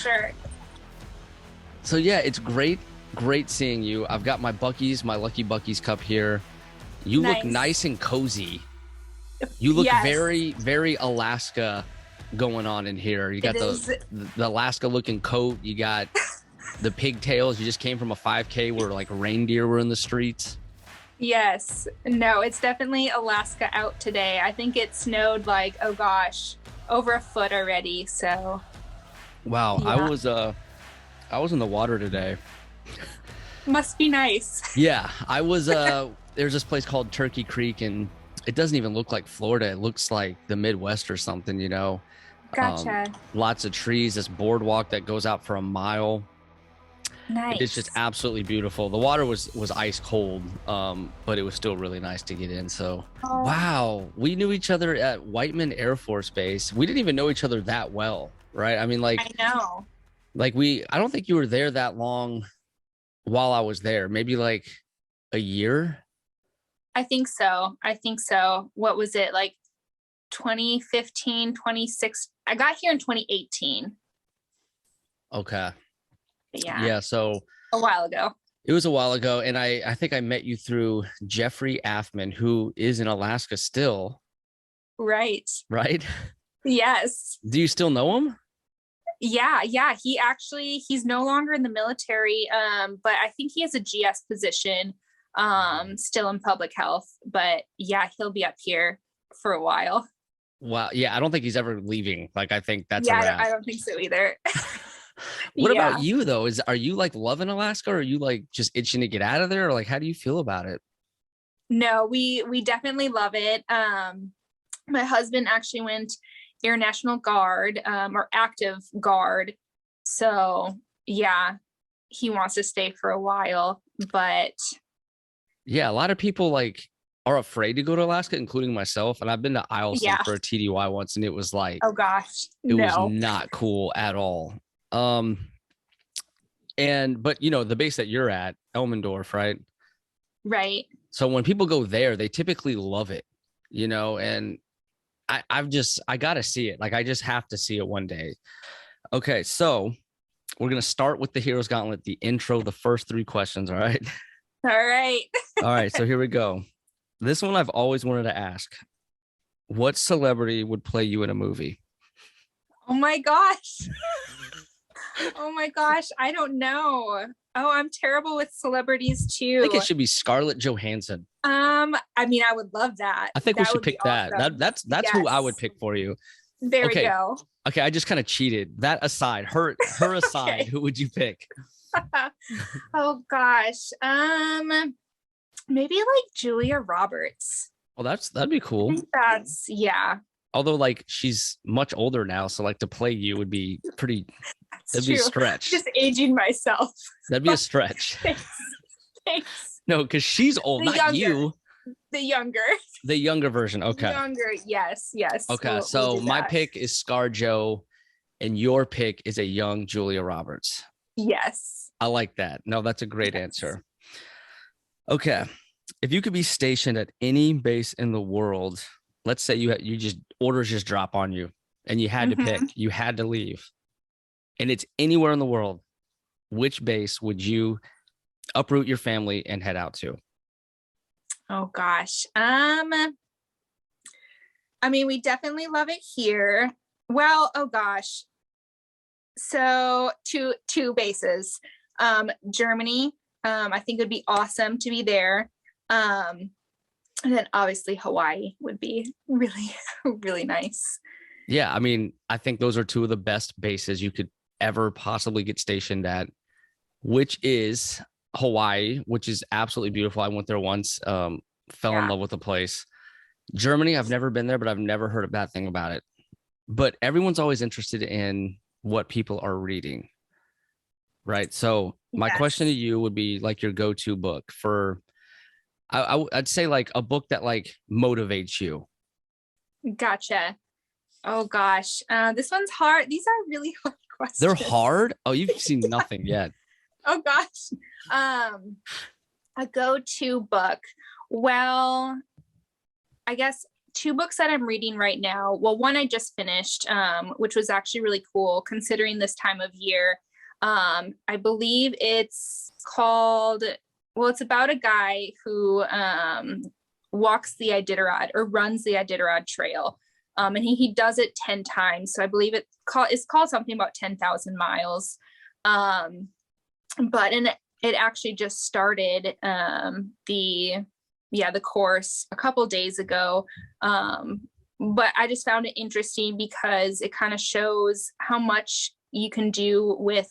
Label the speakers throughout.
Speaker 1: sure.
Speaker 2: So yeah, it's great seeing you. I've got my Lucky Bucky's cup here. You look nice and cozy. You look very, very Alaska going on in here. You got the Alaska looking coat. You got the pigtails. You just came from a 5K where like reindeer were in the streets.
Speaker 1: Yes. No, it's definitely Alaska out today. I think it snowed like, oh gosh, over a foot already. So
Speaker 2: wow, yeah. I was in the water today.
Speaker 1: Must be nice.
Speaker 2: Yeah, I was there's this place called Turkey Creek, and it doesn't even look like Florida. It looks like the Midwest or something, you know.
Speaker 1: Gotcha.
Speaker 2: Lots of trees, this boardwalk that goes out for a mile.
Speaker 1: Nice.
Speaker 2: It's just absolutely beautiful. The water was ice cold, but it was still really nice to get in. So wow, we knew each other at Whiteman Air Force Base. We didn't even know each other that well, right? I mean, like,
Speaker 1: I know.
Speaker 2: Like I don't think you were there that long while I was there. Maybe like a year.
Speaker 1: I think so. What was it, like 2015, 26? I got here in 2018.
Speaker 2: Okay.
Speaker 1: Yeah.
Speaker 2: So
Speaker 1: a while ago.
Speaker 2: It was a while ago. And I think I met you through Jeffrey Affman, who is in Alaska still.
Speaker 1: Right.
Speaker 2: Right?
Speaker 1: Yes.
Speaker 2: Do you still know him?
Speaker 1: Yeah. He's no longer in the military. But I think he has a GS position, still in public health, but yeah, he'll be up here for a while.
Speaker 2: Wow. Yeah. I don't think he's ever leaving. Like, I think that's
Speaker 1: I don't think so either.
Speaker 2: What about you though? Are you like loving Alaska, or are you like just itching to get out of there? Or like, how do you feel about it?
Speaker 1: No, we definitely love it. My husband actually went Air National Guard, or active guard. So yeah, he wants to stay for a while, but
Speaker 2: yeah, a lot of people like are afraid to go to Alaska, including myself. And I've been to Eielson for a TDY once, and it was like,
Speaker 1: oh gosh,
Speaker 2: it was not cool at all. But you know, the base that you're at, Elmendorf, right?
Speaker 1: Right.
Speaker 2: So when people go there, they typically love it, you know, and I gotta see it. Like, I just have to see it one day. Okay, so we're gonna start with the Hero's Gauntlet, the intro, the first 3 questions. All right.
Speaker 1: All right.
Speaker 2: All right. So here we go. This one I've always wanted to ask: what celebrity would play you in a movie?
Speaker 1: Oh my gosh. Oh my gosh. I don't know. Oh, I'm terrible with celebrities too.
Speaker 2: I think it should be Scarlett Johansson.
Speaker 1: I mean, I would love that.
Speaker 2: I think we should pick that. Awesome. That's who I would pick for you.
Speaker 1: There we go.
Speaker 2: Okay, I just kind of cheated. That aside, her aside, who would you pick?
Speaker 1: Oh gosh. Maybe like Julia Roberts.
Speaker 2: Well, that'd be cool.
Speaker 1: Yeah.
Speaker 2: Although, like, she's much older now, so like to play you would be pretty. That'd be a stretch.
Speaker 1: Just aging myself.
Speaker 2: That'd be a stretch.
Speaker 1: Thanks.
Speaker 2: No, because she's old, not you.
Speaker 1: The younger
Speaker 2: version. Okay.
Speaker 1: Yes.
Speaker 2: Okay, so my pick is ScarJo, and your pick is a young Julia Roberts.
Speaker 1: Yes.
Speaker 2: I like that. No, that's a great answer. Okay, if you could be stationed at any base in the world, let's say you just orders just drop on you, and you had to pick, you had to leave, and it's anywhere in the world, which base would you uproot your family and head out to?
Speaker 1: Oh gosh. I mean, we definitely love it here. Well, oh gosh. So two bases. Germany. I think it would be awesome to be there. And then obviously Hawaii would be really, really nice.
Speaker 2: Yeah, I mean, I think those are 2 of the best bases you could ever possibly get stationed at, which is Hawaii, which is absolutely beautiful. I went there once, fell in love with the place. Germany, I've never been there, but I've never heard a bad thing about it. But everyone's always interested in what people are reading, right? So my question to you would be like your go-to book for, I'd say like a book that like motivates you.
Speaker 1: Gotcha. Oh gosh. This one's hard. These are really hard questions.
Speaker 2: They're hard? Oh, you've seen nothing yet.
Speaker 1: Oh gosh. A go-to book. Well, I guess two books that I'm reading right now. Well, one I just finished, which was actually really cool considering this time of year. I believe it's called, well, it's about a guy who walks the Iditarod or runs the Iditarod Trail. And he does it 10 times. So I believe it's called something about 10,000 miles. But it actually just started the course a couple days ago. But I just found it interesting because it kind of shows how much you can do with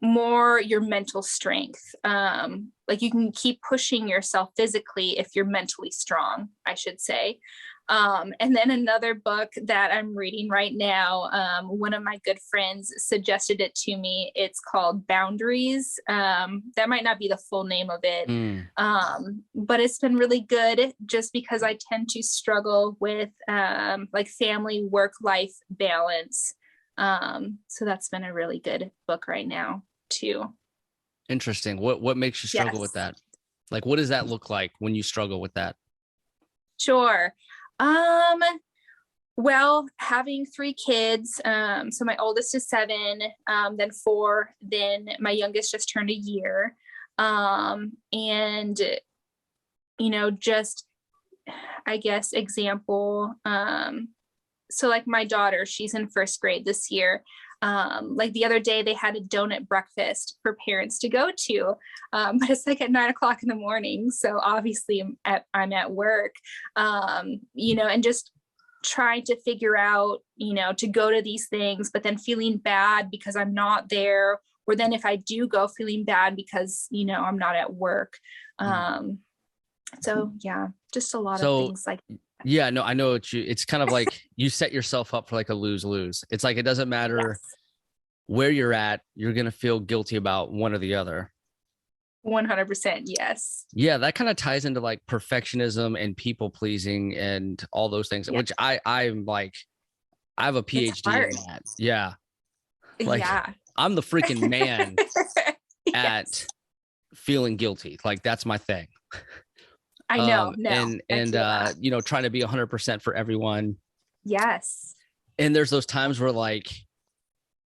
Speaker 1: more your mental strength. Like you can keep pushing yourself physically if you're mentally strong, I should say. And then another book that I'm reading right now, one of my good friends suggested it to me. It's called Boundaries. That might not be the full name of it, but it's been really good just because I tend to struggle with like family work-life balance. So that's been a really good book right now too.
Speaker 2: Interesting. What makes you struggle with that? Like, what does that look like when you struggle with that?
Speaker 1: Sure. Well, having 3 kids, so my oldest is 7, then 4, then my youngest just turned a year. And, you know, just, I guess, example, so like my daughter, she's in 1st grade this year. Like the other day they had a donut breakfast for parents to go to, but it's like at 9 o'clock in the morning. So obviously I'm at work, you know, and just trying to figure out, you know, to go to these things, but then feeling bad because I'm not there. Or then if I do go, feeling bad because, you know, I'm not at work. So yeah, just a lot of things like that.
Speaker 2: Yeah, no, I know it's kind of like you set yourself up for like a lose-lose. It's like, it doesn't matter where you're at, you're going to feel guilty about one or the other.
Speaker 1: 100%. Yes.
Speaker 2: Yeah. That kind of ties into like perfectionism and people pleasing and all those things, which I'm like, I have a PhD in that. Yeah. Like I'm the freaking man at feeling guilty. Like that's my thing.
Speaker 1: I know.
Speaker 2: And you know, trying to be 100% for everyone.
Speaker 1: Yes.
Speaker 2: And there's those times where like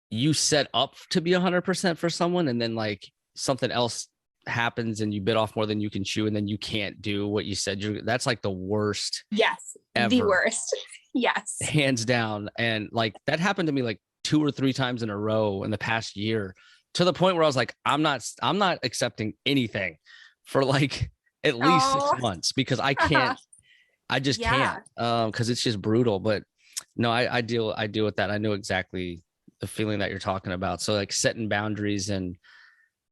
Speaker 2: you set up to be 100% for someone, and then like something else happens and you bit off more than you can chew, and then you can't do what you said. That's like the worst.
Speaker 1: Yes.
Speaker 2: Ever.
Speaker 1: The worst. Yes.
Speaker 2: Hands down. And like that happened to me like 2 or 3 times in a row in the past year, to the point where I was like, I'm not accepting anything for like at least 6 months, because I can't, I just can't, because it's just brutal. But no, I deal with that. I know exactly the feeling that you're talking about. So like setting boundaries, and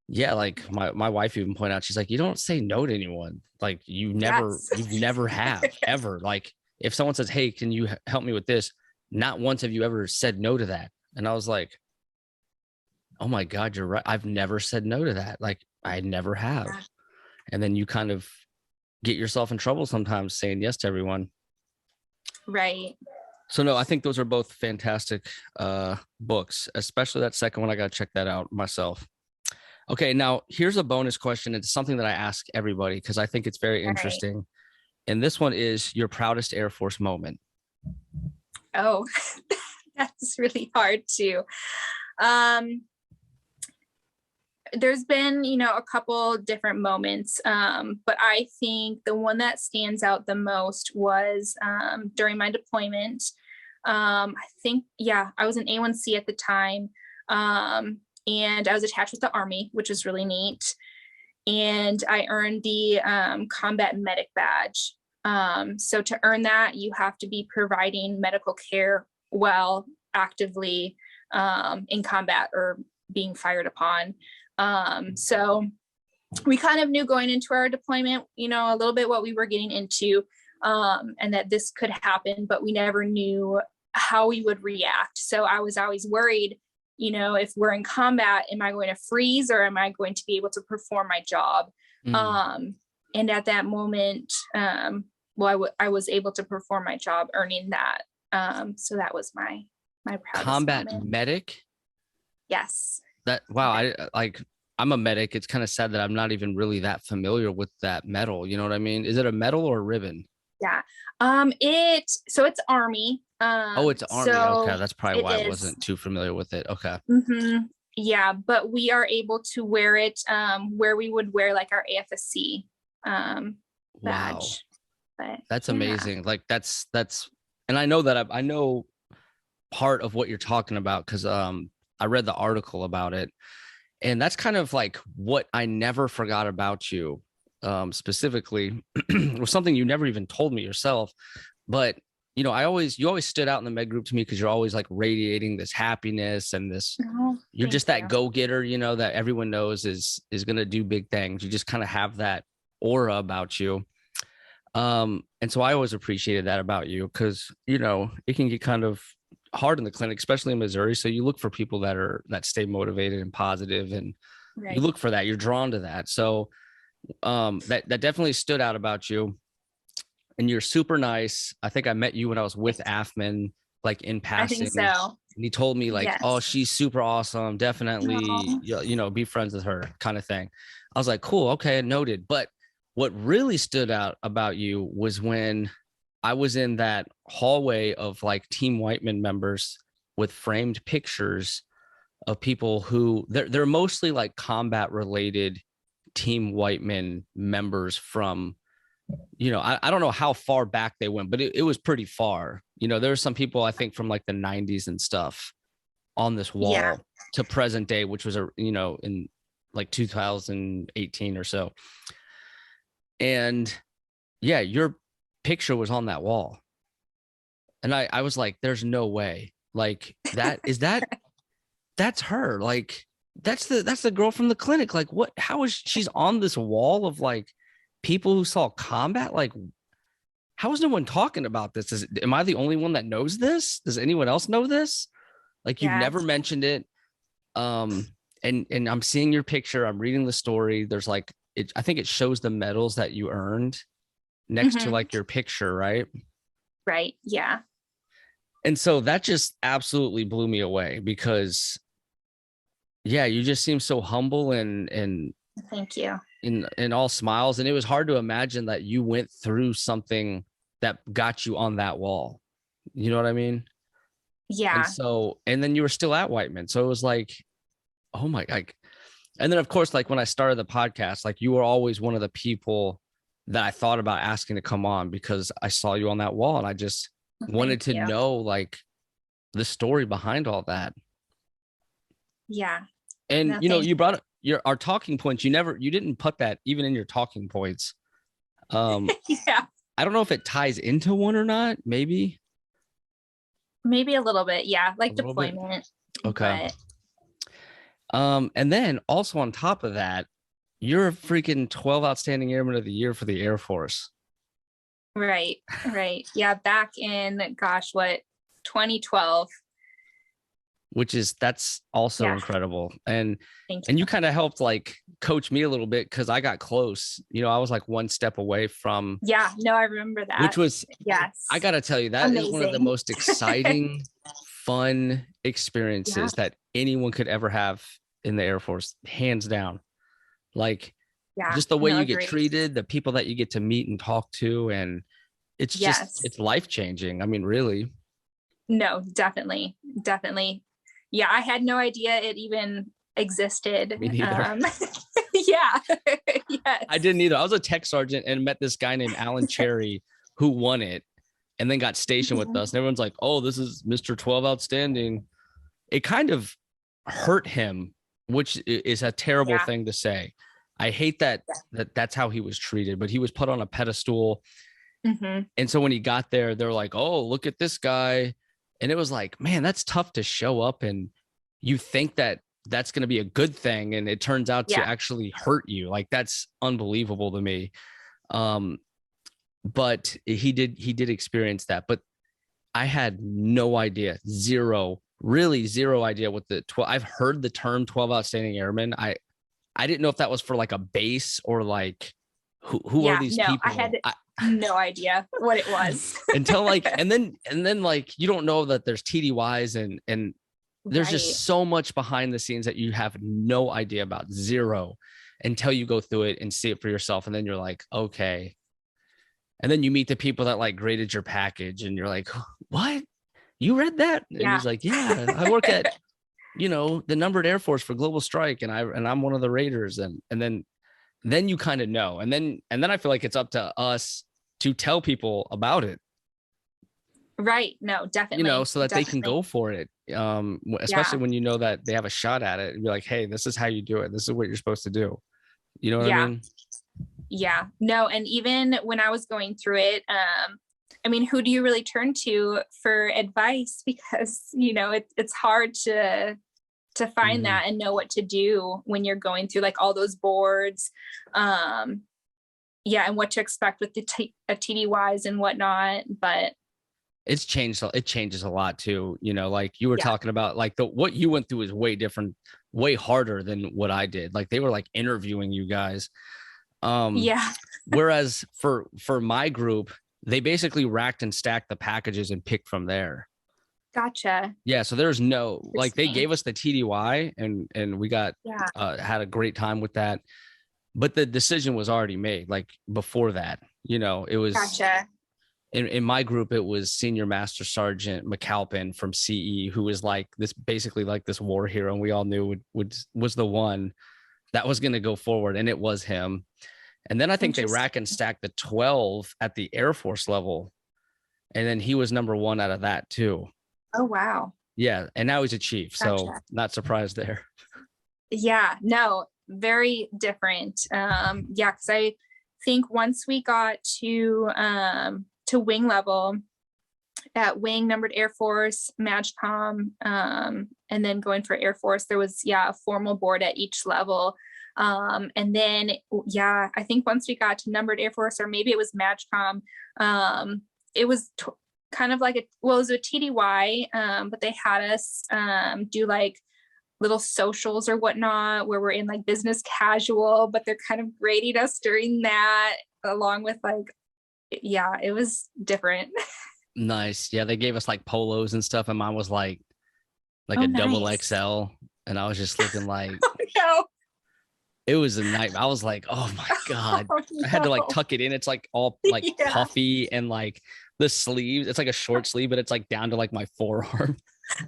Speaker 2: like my wife even pointed out, she's like, you don't say no to anyone. Like you've never have ever. Like if someone says, hey, can you help me with this? Not once have you ever said no to that. And I was like, oh my God, you're right. I've never said no to that. Like I never have. And then you kind of get yourself in trouble sometimes saying yes to everyone.
Speaker 1: Right.
Speaker 2: So no, I think those are both fantastic books, especially that second one. I got to check that out myself. Okay. Now here's a bonus question. It's something that I ask everybody because I think it's very interesting. Right. And this one is your proudest Air Force moment.
Speaker 1: Oh, that's really hard too. There's been, you know, a couple different moments, but I think the one that stands out the most was during my deployment. I think, I was an A1C at the time, and I was attached with the Army, which was really neat. And I earned the combat medic badge. So to earn that, you have to be providing medical care while actively in combat or being fired upon. So we kind of knew going into our deployment, you know, a little bit what we were getting into, and that this could happen, but we never knew how we would react. So I was always worried, you know, if we're in combat, am I going to freeze or am I going to be able to perform my job? And at that moment, I was able to perform my job, earning that. So that was my proudest
Speaker 2: combat
Speaker 1: moment.
Speaker 2: Medic.
Speaker 1: Yes.
Speaker 2: Wow. I'm a medic. It's kind of sad that I'm not even really that familiar with that medal. You know what I mean? Is it a medal or a ribbon?
Speaker 1: Yeah. It's Army.
Speaker 2: Oh, it's Army. Okay,
Speaker 1: So
Speaker 2: that's probably why I
Speaker 1: it is.
Speaker 2: wasn't too familiar with it. Okay.
Speaker 1: Yeah, but we are able to wear it where we would wear like our AFSC
Speaker 2: Wow.
Speaker 1: badge. But
Speaker 2: That's
Speaker 1: yeah.
Speaker 2: amazing. Like that's and I know that I know part of what you're talking about because I read the article about it. And that's kind of like what I never forgot about you, specifically was something you never even told me yourself. But you always stood out in the med group to me because you're always like radiating this happiness and this. You're just that go-getter, that everyone knows is going to do big things. You just kind of have that aura about you. And so I always appreciated that about you because it can get kind of hard in the clinic, especially in Missouri. So you look for people that stay motivated and positive, and you look for that. You're drawn to that. So that definitely stood out about you. And you're super nice. I think I met you when I was with Afman, like in passing.
Speaker 1: I think so.
Speaker 2: And he told me like,
Speaker 1: Yes.
Speaker 2: oh, she's super awesome. Definitely, be friends with her kind of thing. I was like, cool. Okay. Noted. But what really stood out about you was when I was in that hallway of like Team Whiteman members with framed pictures of people who they're mostly like combat related Team Whiteman members from, I don't know how far back they went, but it was pretty far. There were some people I think from like the 90s and stuff on this wall to present day, which was in like 2018 or so. And yeah, your picture was on that wall. And I was like, there's no way. Like that's her. Like that's the girl from the clinic. Like how is she's on this wall of like people who saw combat? Like, how is no one talking about this? Am I the only one that knows this? Does anyone else know this? Like you've never mentioned it. And I'm seeing your picture. I'm reading the story. There's like, I think it shows the medals that you earned next to like your picture, right?
Speaker 1: Right. Yeah.
Speaker 2: And so that just absolutely blew me away because you just seem so humble and
Speaker 1: thank you.
Speaker 2: In all smiles. And it was hard to imagine that you went through something that got you on that wall. You know what I mean?
Speaker 1: Yeah.
Speaker 2: And then you were still at Whiteman. So it was like, oh my God. And then of course, like when I started the podcast, like you were always one of the people that I thought about asking to come on because I saw you on that wall and I just wanted to know like the story behind all that.
Speaker 1: Yeah.
Speaker 2: And you brought up our talking points. You didn't put that even in your talking points.
Speaker 1: Yeah.
Speaker 2: I don't know if it ties into one or not. Maybe
Speaker 1: a little bit. Yeah. Like deployment.
Speaker 2: Okay. And then also on top of that, you're a freaking 12 Outstanding Airman of the Year for the Air Force.
Speaker 1: Right. Yeah. Back in, 2012.
Speaker 2: That's also incredible. And you kind of helped like coach me a little bit because I got close. I was like one step away from.
Speaker 1: Yeah. No, I remember that.
Speaker 2: Which was,
Speaker 1: yes.
Speaker 2: I got to tell you, that is one of the most exciting, fun experiences that anyone could ever have in the Air Force, hands down. Like just the way you get treated, the people that you get to meet and talk to. And it's just, it's life-changing. I mean, really.
Speaker 1: No, definitely. Yeah. I had no idea it even existed.
Speaker 2: Me neither.
Speaker 1: Yeah. Yes.
Speaker 2: I didn't either. I was a tech sergeant and met this guy named Alan Cherry who won it and then got stationed with us. And everyone's like, oh, this is Mr. 12 Outstanding. It kind of hurt him, which is a terrible thing to say. I hate that's how he was treated, but he was put on a pedestal. And so when he got there, they're like, oh, look at this guy. And it was like, man, that's tough to show up and you think that that's going to be a good thing. And it turns out to actually hurt you. Like that's unbelievable to me. But he did experience that, but I had no idea, zero idea what the 12. I've heard the term 12 Outstanding Airmen. I didn't know if that was for like a base or like who are these people?
Speaker 1: I had no idea what it was
Speaker 2: until like, and then like, you don't know that there's TDYs and there's just so much behind the scenes that you have no idea about, zero, until you go through it and see it for yourself. And then you're like, okay, And then you meet the people that like graded your package and you're like, what? You read that? And
Speaker 1: Yeah.
Speaker 2: he's like, yeah, I work at, the numbered Air Force for Global Strike. And I'm one of the raiders. And then you kind of know. And then I feel like it's up to us to tell people about it.
Speaker 1: Right. No, definitely.
Speaker 2: So that they can go for it. Especially when you know that they have a shot at it and be like, hey, this is how you do it. This is what you're supposed to do. You know what I mean?
Speaker 1: Yeah. No. And even when I was going through it, I mean, who do you really turn to for advice? Because, it's hard to find that and know what to do when you're going through like all those boards. And what to expect with the TDYs and whatnot. But
Speaker 2: it's changed. It changes a lot too. Like you were talking about, like what you went through is way different, way harder than what I did. Like they were like interviewing you guys. Whereas for my group, they basically racked and stacked the packages and picked from there.
Speaker 1: Gotcha.
Speaker 2: Yeah. So there's no, like they gave us the TDY and we got, had a great time with that. But the decision was already made like before that, it was. Gotcha. In my group, it was Senior Master Sergeant McAlpin from CE, who was like this, basically like this war hero. And we all knew was the one that was going to go forward. And it was him. And then I think they rack and stacked the 12 at the Air Force level. And then he was number 1 out of that too.
Speaker 1: Oh, wow.
Speaker 2: Yeah. And now he's a chief. Gotcha. So not surprised there.
Speaker 1: Yeah, no, very different. Because I think once we got to wing level at wing, numbered Air Force, MAGCOM, and then going for Air Force, there was, a formal board at each level. And then, I think once we got to numbered Air Force, or maybe it was MAGCOM, it was kind of like it was a TDY, but they had us do like little socials or whatnot, where we're in like business casual, but they're kind of grading us during that, along with like, it was different.
Speaker 2: Nice. Yeah, they gave us like polos and stuff, and mine was like a double XL, and I was just looking like, no. It was a nightmare. I was like, oh my God. I had to like tuck it in. It's like all like puffy, and like the sleeves, it's like a short sleeve, but it's like down to like my forearm.
Speaker 1: I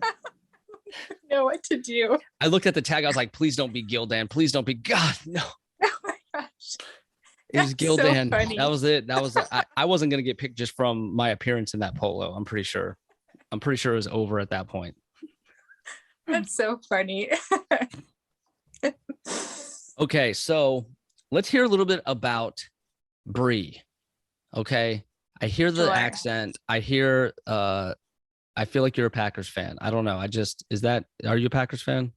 Speaker 1: don't know what to do.
Speaker 2: I looked at the tag. I was like, please don't be Gildan. Please don't be. God, no.
Speaker 1: Oh my gosh.
Speaker 2: It was Gildan. So that was it. That was I wasn't gonna get picked just from my appearance in that polo. I'm pretty sure it was over at that point.
Speaker 1: That's so funny.
Speaker 2: Okay, so let's hear a little bit about Bree. Okay, I hear the accent. I hear. I feel like you're a Packers fan. I don't know. Are you a Packers fan?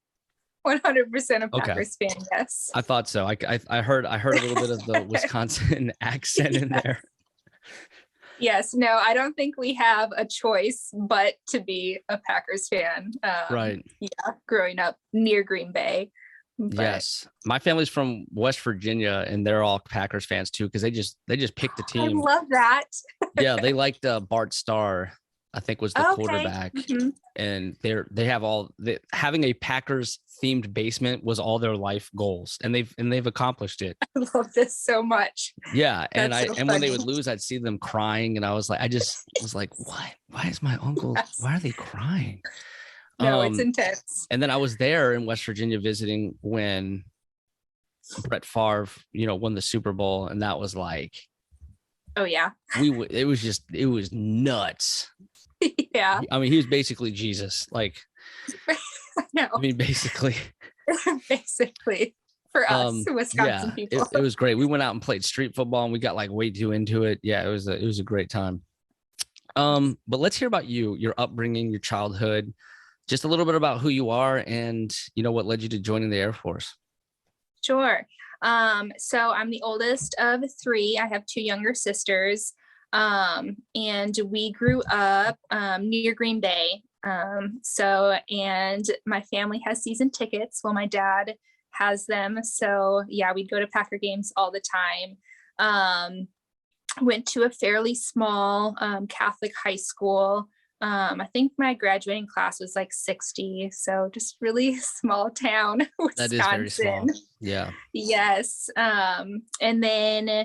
Speaker 1: 100% a Packers fan, yes.
Speaker 2: I thought so. I heard a little bit of the Wisconsin accent in there.
Speaker 1: Yes, no, I don't think we have a choice but to be a Packers fan.
Speaker 2: Right.
Speaker 1: Yeah, growing up near Green Bay. But...
Speaker 2: Yes, my family's from West Virginia, and they're all Packers fans too, because they just picked a team.
Speaker 1: I love that.
Speaker 2: Yeah, they liked Bart Starr, I think was the quarterback, and they have having a Packers themed basement was all their life goals, and they've accomplished it.
Speaker 1: I love this so much.
Speaker 2: Yeah, and when they would lose, I'd see them crying, and I was like, what? Why is my uncle? Yes. Why are they crying?
Speaker 1: No, it's intense.
Speaker 2: And then I was there in West Virginia visiting when Brett Favre, won the Super Bowl, and that was like,
Speaker 1: oh yeah,
Speaker 2: it was nuts.
Speaker 1: Yeah,
Speaker 2: I mean, he was basically Jesus. Like,
Speaker 1: no,
Speaker 2: I mean, basically
Speaker 1: for us Wisconsin people,
Speaker 2: it was great. We went out and played street football, and we got like way too into it. Yeah, it was a great time. But let's hear about your upbringing, your childhood. Just a little bit about who you are and, what led you to joining the Air Force.
Speaker 1: Sure. So I'm the oldest of 3. I have 2 younger sisters. And we grew up near Green Bay. And my family has season tickets. Well, my dad has them. So yeah, we'd go to Packer games all the time. Went to a fairly small Catholic high school. I think my graduating class was like 60. So just really small town, Wisconsin.
Speaker 2: That is very small. Yeah.
Speaker 1: Yes. And then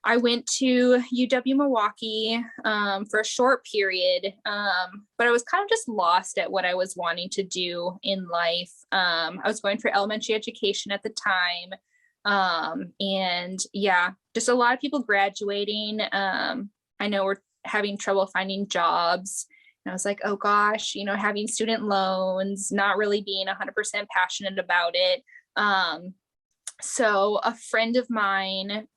Speaker 1: I went to UW Milwaukee for a short period, but I was kind of just lost at what I was wanting to do in life. I was going for elementary education at the time. And yeah, just a lot of people graduating. I know we're having trouble finding jobs. And I was like, oh gosh, having student loans, not really being 100% passionate about it. So a friend of mine,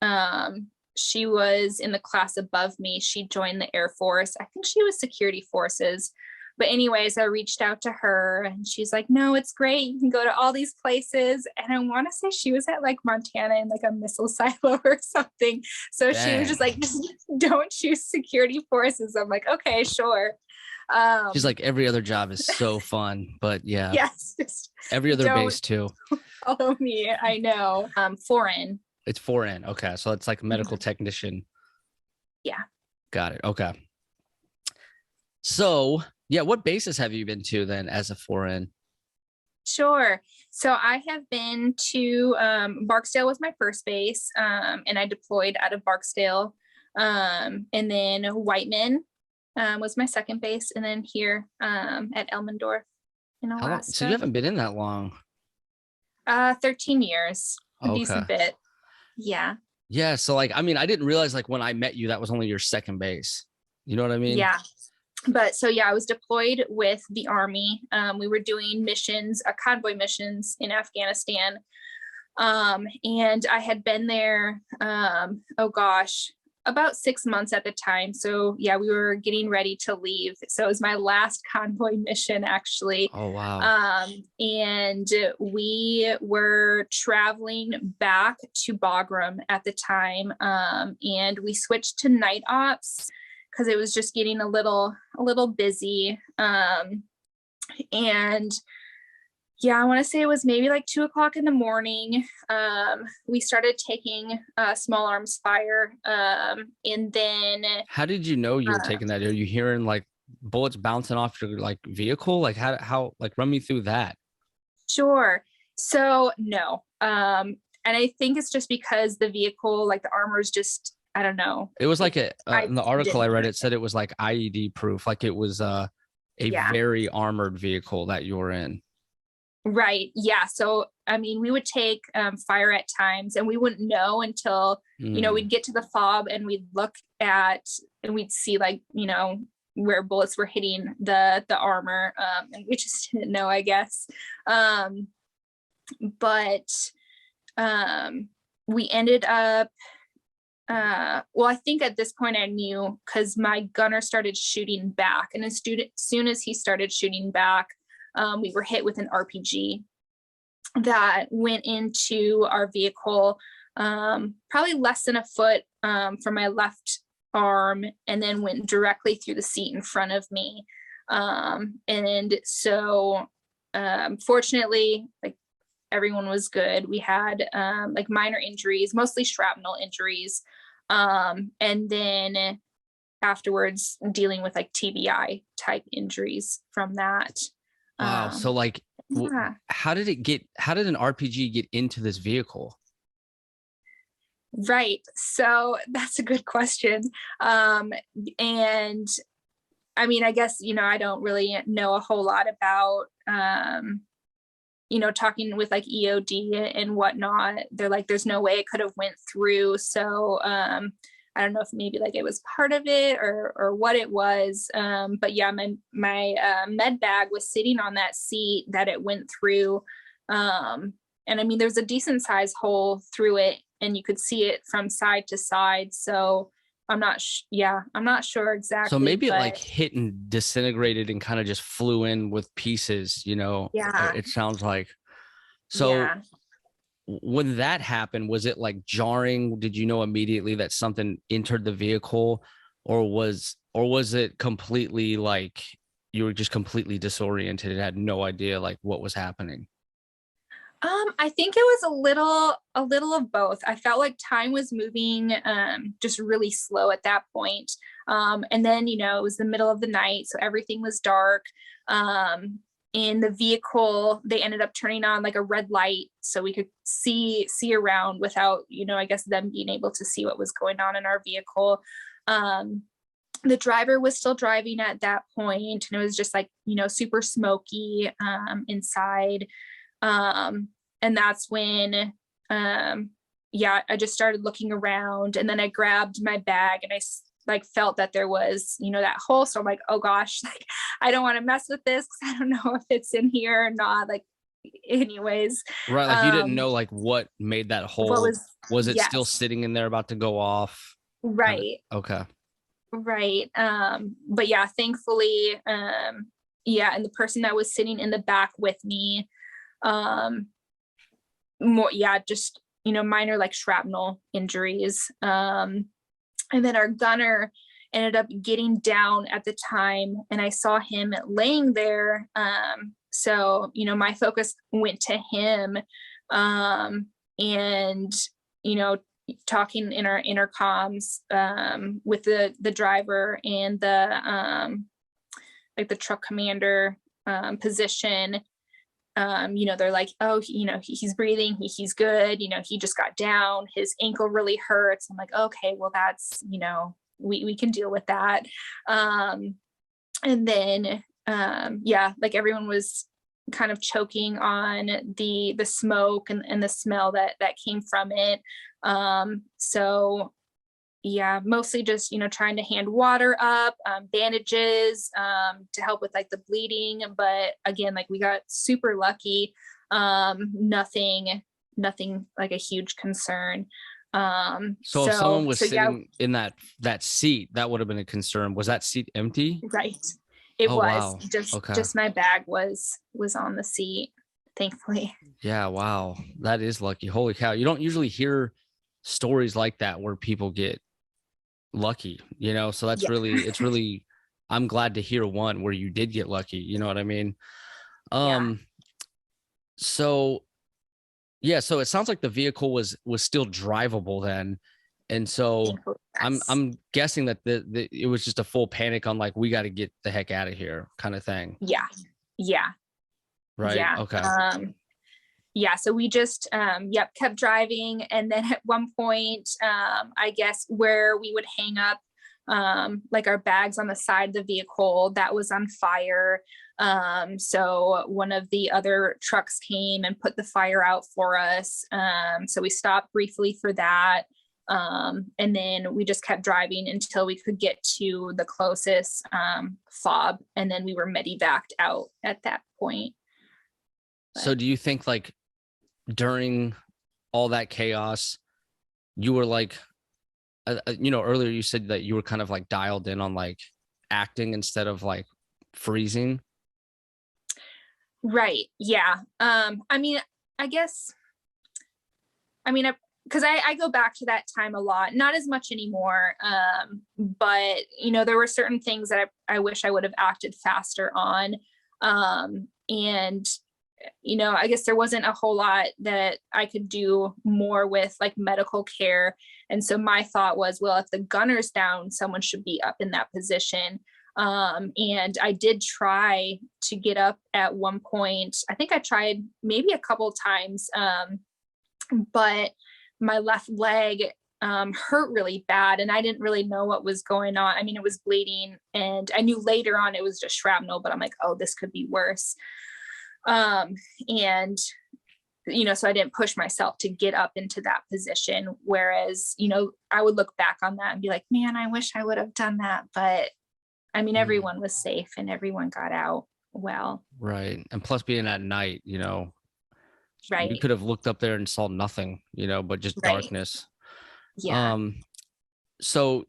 Speaker 1: she was in the class above me. She joined the Air Force. I think she was security forces. But anyways, I reached out to her and she's like, no, it's great. You can go to all these places. And I want to say she was at like Montana in like a missile silo or something. So She was just like, just don't choose security forces. I'm like, okay, sure.
Speaker 2: She's like, every other job is so fun, but yeah.
Speaker 1: Yes.
Speaker 2: Every other base too.
Speaker 1: Follow me. I know. Foreign.
Speaker 2: It's 4N. Okay. So it's like medical technician.
Speaker 1: Yeah.
Speaker 2: Got it. Okay. So yeah, what bases have you been to then as a 4N?
Speaker 1: Sure. So I have been to Barksdale was my first base, and I deployed out of Barksdale. And then Whiteman was my second base, and then here at Elmendorf in Alaska.
Speaker 2: So you haven't been in that long.
Speaker 1: 13 years. A decent bit. Yeah.
Speaker 2: Yeah. So like, I mean, I didn't realize like when I met you, that was only your second base. You know what I mean?
Speaker 1: Yeah. But so, yeah, I was deployed with the Army. We were doing missions, convoy missions in Afghanistan. And I had been there, about 6 months at the time. So yeah, we were getting ready to leave. So it was my last convoy mission, actually.
Speaker 2: Oh, wow.
Speaker 1: And we were traveling back to Bagram at the time. And we switched to night ops because it was just getting a little busy. And yeah, I want to say it was maybe like 2:00 in the morning. We started taking small arms fire. And then
Speaker 2: how did you know you were taking that? Are you hearing like bullets bouncing off your like vehicle? Like how like run me through that?
Speaker 1: Sure. So no. And I think it's just because the vehicle, like the armor is just, I don't know.
Speaker 2: It was like in the article I read, it said it was like IED proof. Like it was a very armored vehicle that you were in.
Speaker 1: Right. Yeah. So, I mean, we would take fire at times and we wouldn't know until, we'd get to the fob and we'd look at and we'd see like, where bullets were hitting the armor. And we just didn't know, I guess. But we ended up, I think at this point I knew because my gunner started shooting back. And as soon as he started shooting back, we were hit with an RPG that went into our vehicle, probably less than a foot from my left arm, and then went directly through the seat in front of me. And so, fortunately, like everyone was good. We had like minor injuries, mostly shrapnel injuries, and then afterwards dealing with like TBI type injuries from that.
Speaker 2: Wow. So like, how did an RPG get into this vehicle?
Speaker 1: Right. So that's a good question. And I mean, I guess, I don't really know a whole lot about, talking with like EOD and whatnot. They're like, there's no way it could have went through. So, I don't know if maybe like it was part of it or what it was. But yeah, my med bag was sitting on that seat that it went through. And I mean, there's a decent sized hole through it and you could see it from side to side. So I'm not sure exactly.
Speaker 2: So maybe it like hit and disintegrated and kind of just flew in with pieces,
Speaker 1: Yeah.
Speaker 2: It sounds like. So yeah. When that happened, was it like jarring? Did you know immediately that something entered the vehicle, or was it completely like you were just completely disoriented and had no idea like what was happening?
Speaker 1: I think it was a little of both. I felt like time was moving just really slow at that point. And then, it was the middle of the night, so everything was dark. in the vehicle, they ended up turning on like a red light so we could see around without, I guess them being able to see what was going on in our vehicle. The driver was still driving at that point, and it was just like, super smoky inside. And that's when, I just started looking around, and then I grabbed my bag, and I like felt that there was, that hole. So I'm like, oh gosh, like I don't want to mess with this because I don't know if it's in here or not. Like, anyways.
Speaker 2: Right. Like you didn't know like what made that hole. Was it still
Speaker 1: Yes.
Speaker 2: sitting in there about to go off?
Speaker 1: Right.
Speaker 2: Okay.
Speaker 1: Right. But yeah, thankfully, and the person that was sitting in the back with me, just, minor like shrapnel injuries. And then our gunner ended up getting down at the time, and I saw him laying there. So, my focus went to him, and, talking in our intercoms with the driver and the truck commander position. They're like, oh, he's breathing, he's good, he just got down, his ankle really hurts. I'm like, okay, well, that's, we can deal with that. And then like everyone was kind of choking on the smoke and the smell that came from it. So yeah, mostly just, trying to hand water up, bandages, to help with like the bleeding. But again, like we got super lucky. Nothing like a huge concern.
Speaker 2: So if someone was sitting in that seat, that would have been a concern. Was that seat empty?
Speaker 1: Right. It was.
Speaker 2: Wow.
Speaker 1: Just my bag was on the seat, thankfully.
Speaker 2: Yeah. Wow. That is lucky. Holy cow. You don't usually hear stories like that where people get lucky, so that's it's really, I'm glad to hear one where you did get lucky, you know what I mean? So so it sounds like the vehicle was still drivable then, and so I'm guessing that it was just a full panic on like, we got to get the heck out of here kind of thing. Right. Okay.
Speaker 1: So we just kept driving, and then at one point, I guess where we would hang up like our bags on the side of the vehicle, that was on fire. So one of the other trucks came and put the fire out for us. So we stopped briefly for that. And then we just kept driving until we could get to the closest fob, and then we were medevaced out at that point.
Speaker 2: So do you think like during all that chaos, you were like, earlier you said that you were kind of like dialed in on like acting instead of like freezing?
Speaker 1: Right. Yeah. Because I go back to that time a lot, not as much anymore. But, there were certain things that I wish I would have acted faster on. And, I guess there wasn't a whole lot that I could do more with like medical care. And so my thought was, well, if the gunner's down, someone should be up in that position. And I did try to get up at one point. I think I tried maybe a couple times, but my left leg hurt really bad, and I didn't really know what was going on. I mean, it was bleeding, and I knew later on it was just shrapnel, but I'm like, oh, this could be worse. And so I didn't push myself to get up into that position. Whereas, I would look back on that and be like, man, I wish I would have done that. But I mean, everyone was safe and everyone got out well.
Speaker 2: Right. And plus being at night,
Speaker 1: right.
Speaker 2: You could have looked up there and saw nothing, but just darkness.
Speaker 1: Yeah.
Speaker 2: So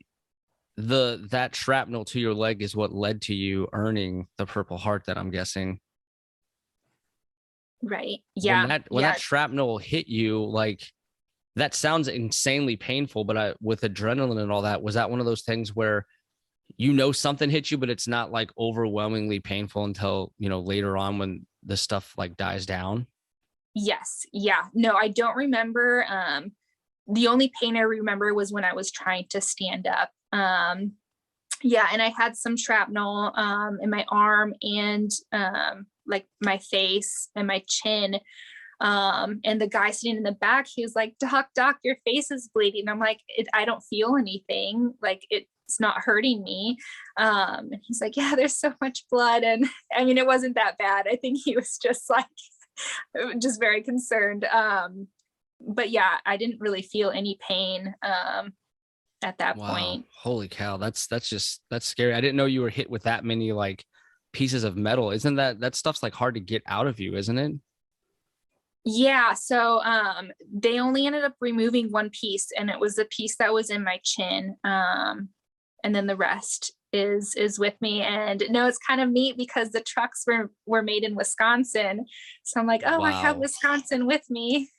Speaker 2: that shrapnel to your leg is what led to you earning the Purple Heart, that I'm guessing.
Speaker 1: Right. Yeah.
Speaker 2: When that shrapnel hit you, like, that sounds insanely painful, but with adrenaline and all that, was that one of those things where something hit you, but it's not like overwhelmingly painful until, later on when the stuff like dies down?
Speaker 1: Yes. Yeah. No, I don't remember. The only pain I remember was when I was trying to stand up. Yeah, and I had some shrapnel in my arm and like my face and my chin. And the guy sitting in the back, he was like, doc, your face is bleeding. I'm like, I don't feel anything. Like it's not hurting me. And he's like, yeah, there's so much blood. And I mean, it wasn't that bad. I think he was just like, just very concerned. But yeah, I didn't really feel any pain at that point.
Speaker 2: Holy cow. That's scary. I didn't know you were hit with that many like pieces of metal. Isn't that stuff's like hard to get out of you, isn't it?
Speaker 1: Yeah, so they only ended up removing one piece, and it was the piece that was in my chin. And then the rest is with me. And no, it's kind of neat because the trucks were made in Wisconsin. So I'm like, oh, I have Wisconsin with me.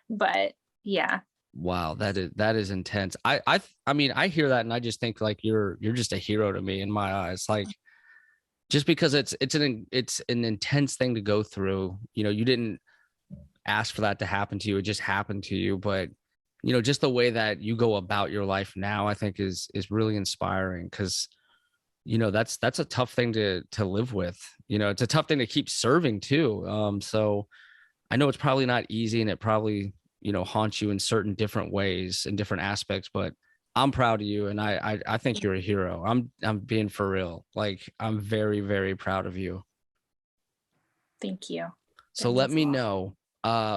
Speaker 1: But yeah.
Speaker 2: Wow, that is intense. I mean, I hear that and I just think like you're just a hero to me in my eyes. Like just because it's an intense thing to go through. You know, you didn't ask for that to happen to you. It just happened to you. But you know, just the way that you go about your life now, I think is really inspiring because you know that's a tough thing to live with. You know, it's a tough thing to keep serving too. So I know it's probably not easy and it probably, you know, haunts you in certain different ways and different aspects, but I'm proud of you. And I think you're a hero. I'm being for real. Like I'm very, very proud of you.
Speaker 1: Thank you.
Speaker 2: So let me know,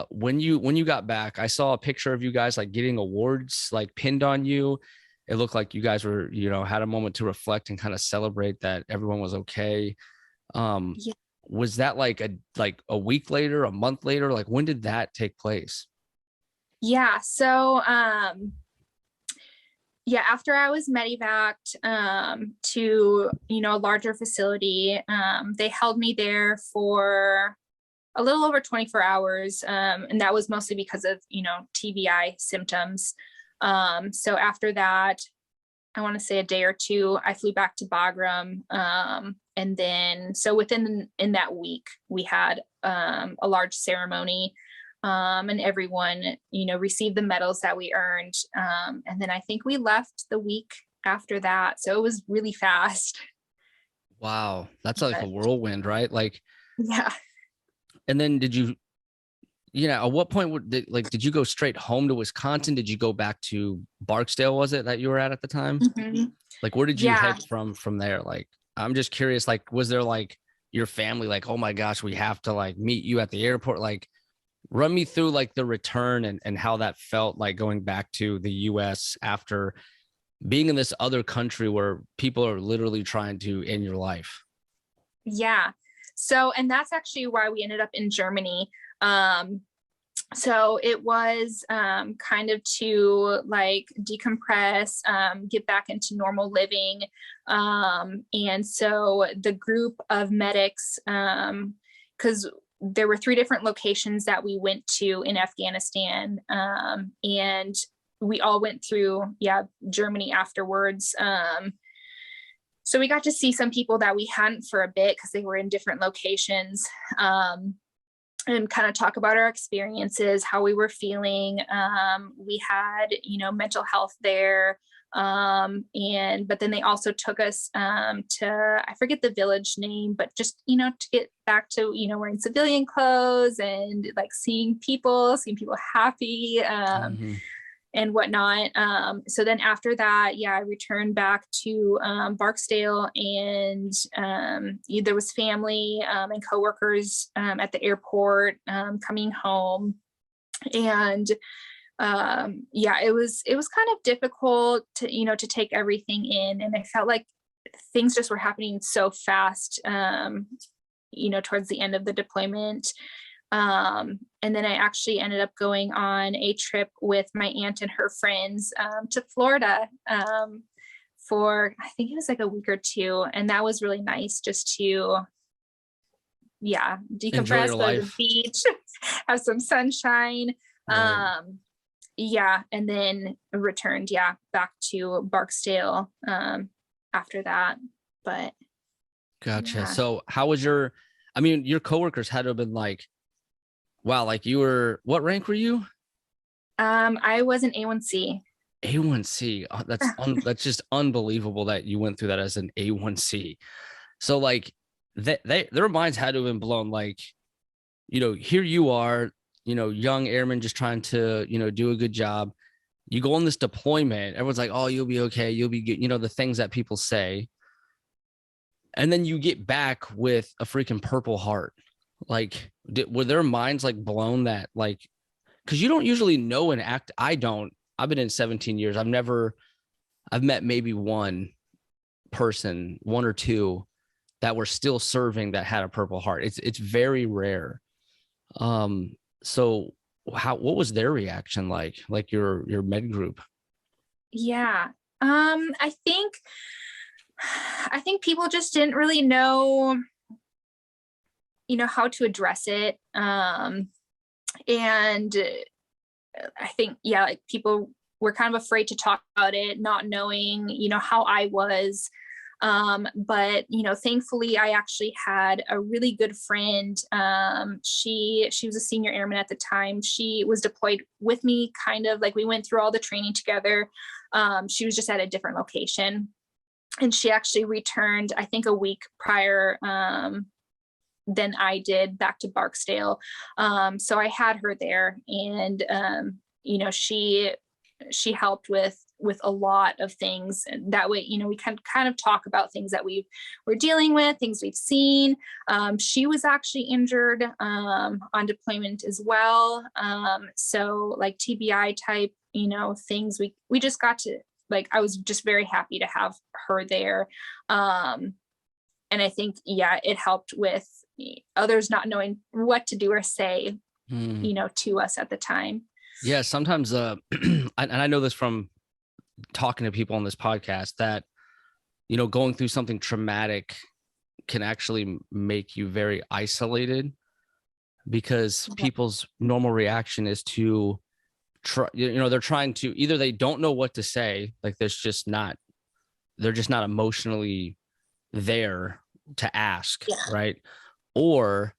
Speaker 2: when you got back, I saw a picture of you guys like getting awards like pinned on you. It looked like you guys were, you know, had a moment to reflect and kind of celebrate that everyone was okay. Yeah. Was that like a week later, a month later? Like when did that take place?
Speaker 1: Yeah. So, yeah, after I was medevaced to, you know, a larger facility, they held me there for a little over 24 hours. And that was mostly because of, you know, TBI symptoms. So after that, I want to say a day or two, I flew back to Bagram. And then, so in that week, we had a large ceremony. And everyone, you know, received the medals that we earned. And then I think we left the week after that. So it was really fast.
Speaker 2: Wow. That's like a whirlwind, right? Like,
Speaker 1: yeah.
Speaker 2: And then did you know, at what point did you go straight home to Wisconsin? Did you go back to Barksdale? Was it that you were at the time?
Speaker 1: Mm-hmm.
Speaker 2: Like, where did you head from there? Like, I'm just curious, like, was there like your family, like, oh my gosh, we have to like meet you at the airport? Like, run me through like the return and how that felt like going back to the US after being in this other country where people are literally trying to end your life.
Speaker 1: Yeah. So, and that's actually why we ended up in Germany. So it was kind of to like decompress, get back into normal living. And so the group of medics, because there were 3 different locations that we went to in Afghanistan, and we all went through, Germany afterwards. So we got to see some people that we hadn't for a bit because they were in different locations, and kind of talk about our experiences, how we were feeling. We had, you know, mental health there. But then they also took us to, I forget the village name, but just, you know, to get back to, you know, wearing civilian clothes and like seeing people happy. And whatnot. So then after that, I returned back to Barksdale, and there was family and coworkers at the airport coming home. And it was kind of difficult to, you know, to take everything in. And I felt like things just were happening so fast, you know, towards the end of the deployment. And then I actually ended up going on a trip with my aunt and her friends to Florida for, I think it was like a week or 2. And that was really nice just to, decompress, go to the beach, have some sunshine. Right. And then returned, back to Barksdale after that. But
Speaker 2: gotcha. Yeah. So how was your coworkers had to have been like, wow, like you were, what rank were you?
Speaker 1: I was an A1C.
Speaker 2: A1C. That's just unbelievable that you went through that as an A1C. So like their minds had to have been blown. Like, here you are, young airman just trying to, do a good job. You go on this deployment. Everyone's like, oh, you'll be okay. You'll be good. The things that people say. And then you get back with a freaking Purple Heart. Like, were their minds like blown that like, because you don't usually know an act. I don't. I've been in 17 years. I've met maybe one person, one or two that were still serving that had a Purple Heart. It's very rare. So what was their reaction like your med group?
Speaker 1: Yeah. I think people just didn't really know, how to address it. And I think, yeah, like people were kind of afraid to talk about it, not knowing, how I was. But, thankfully I actually had a really good friend. She was a senior airman at the time. She was deployed with me, kind of like we went through all the training together. She was just at a different location, and she actually returned, I think, a week prior, than I did, back to Barksdale. So I had her there, and, she helped with a lot of things. And that way, we can kind of talk about things that we're dealing with, things we've seen. She was actually injured on deployment as well. So like TBI type, things we just got to, like, I was just very happy to have her there. And I think, yeah, it helped with others not knowing what to do or say, to us at the time.
Speaker 2: Yeah, sometimes, and I know this from talking to people on this podcast, that, going through something traumatic can actually make you very isolated, because people's normal reaction is to try, they're trying to, either they don't know what to say, like they're just not emotionally there to ask, right? Or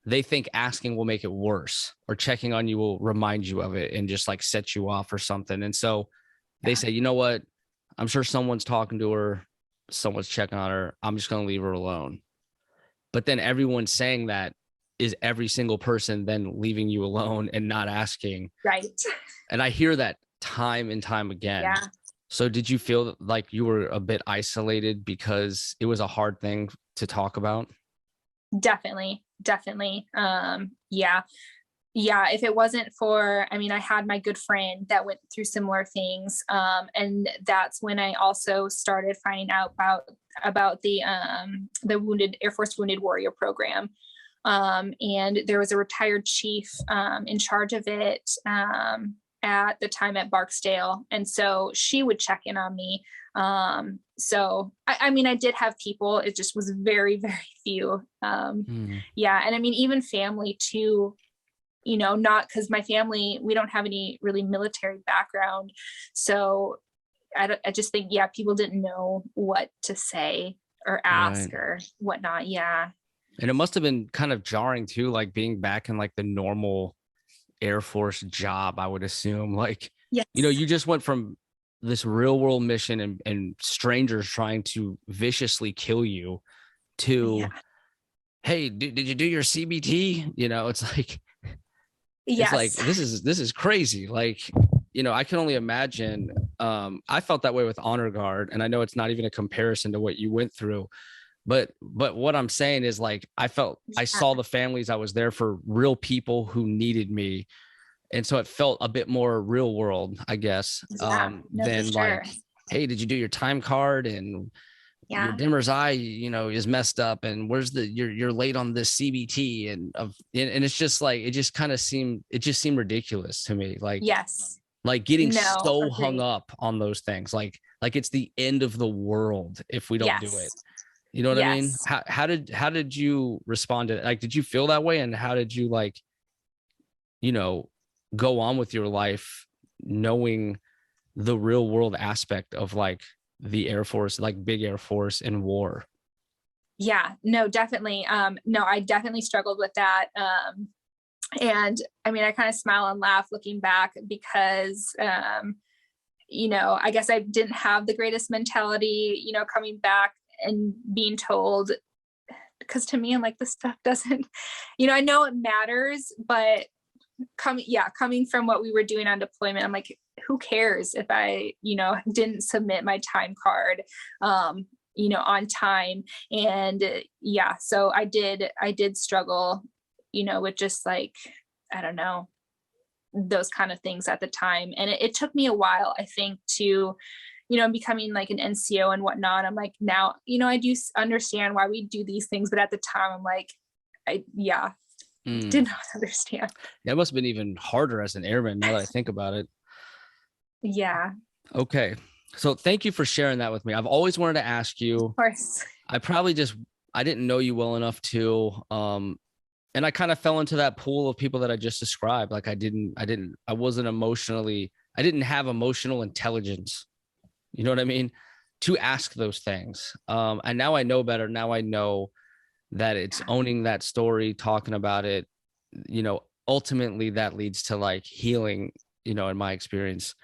Speaker 2: they think asking will make it worse, or checking on you will remind you of it and just like set you off or something. And so they say, you know what? I'm sure someone's talking to her, someone's checking on her. I'm just going to leave her alone. But then everyone saying that is every single person then leaving you alone and not asking.
Speaker 1: Right.
Speaker 2: And I hear that time and time again.
Speaker 1: Yeah.
Speaker 2: So did you feel like you were a bit isolated because it was a hard thing to talk about?
Speaker 1: Definitely. Yeah. If it wasn't for, I had my good friend that went through similar things. And that's when I also started finding out about the Wounded Air Force Wounded Warrior program. And there was a retired chief, in charge of it, at the time at Barksdale. And so she would check in on me. So I did have people, it just was very, very few. Yeah. And even family too, not, because my family, we don't have any really military background. So I just think, yeah, people didn't know what to say or ask or whatnot. Yeah.
Speaker 2: And it must have been kind of jarring too, like being back in like the normal Air Force job, I would assume. Like,
Speaker 1: yes.
Speaker 2: You just went from this real world mission and strangers trying to viciously kill you to, hey, did you do your CBT? It's like,
Speaker 1: yes.
Speaker 2: It's like, this is crazy. Like, I can only imagine. I felt that way with Honor Guard, and I know it's not even a comparison to what you went through, but what I'm saying is, like, I saw the families. I was there for real people who needed me. And so it felt a bit more real world, I guess, than like, hey, did you do your time card? And your dimmer's eye, is messed up. And where's you're late on this CBT, and it's just like, it just seemed ridiculous to me. Like, yes, like getting so hung up on those things. Like it's the end of the world if we don't do it. You know what I mean? How did you respond to it? Like, did you feel that way? And how did you go on with your life knowing the real world aspect of like the Air Force, like big Air Force and war?
Speaker 1: Yeah, no, definitely. No, I definitely struggled with that. And I kind of smile and laugh looking back, because I guess I didn't have the greatest mentality, coming back and being told, because to me, I'm like, this stuff doesn't, I know it matters, but coming from what we were doing on deployment, I'm like, who cares if I, didn't submit my time card, on time. And so I did struggle, with just like, I don't know, those kind of things at the time. And it took me a while, I think, to, becoming like an NCO and whatnot. I'm like, now, I do understand why we do these things, but at the time I'm like, did not understand.
Speaker 2: That must have been even harder as an airman now that I think about it.
Speaker 1: Yeah.
Speaker 2: Okay. So thank you for sharing that with me. I've always wanted to ask you.
Speaker 1: Of course.
Speaker 2: I didn't know you well enough to, and I kind of fell into that pool of people that I just described. Like I didn't have emotional intelligence. You know what I mean? To ask those things. And now I know better. Now I know that it's owning that story, talking about it, ultimately that leads to like healing, in my experience.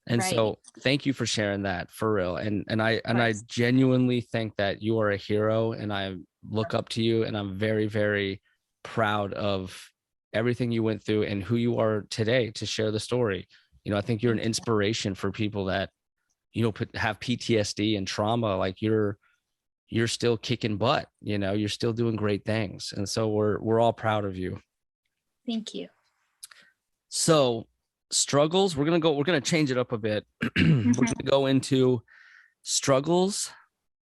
Speaker 2: And so thank you for sharing that, for real. And I genuinely think that you are a hero, and I look up to you, and I'm very, very proud of everything you went through and who you are today to share the story. I think you're an inspiration for people that, have PTSD and trauma. Like you're still kicking butt, you're still doing great things. And so we're all proud of you.
Speaker 1: Thank you.
Speaker 2: So struggles, we're going to change it up a bit. We're going to go into struggles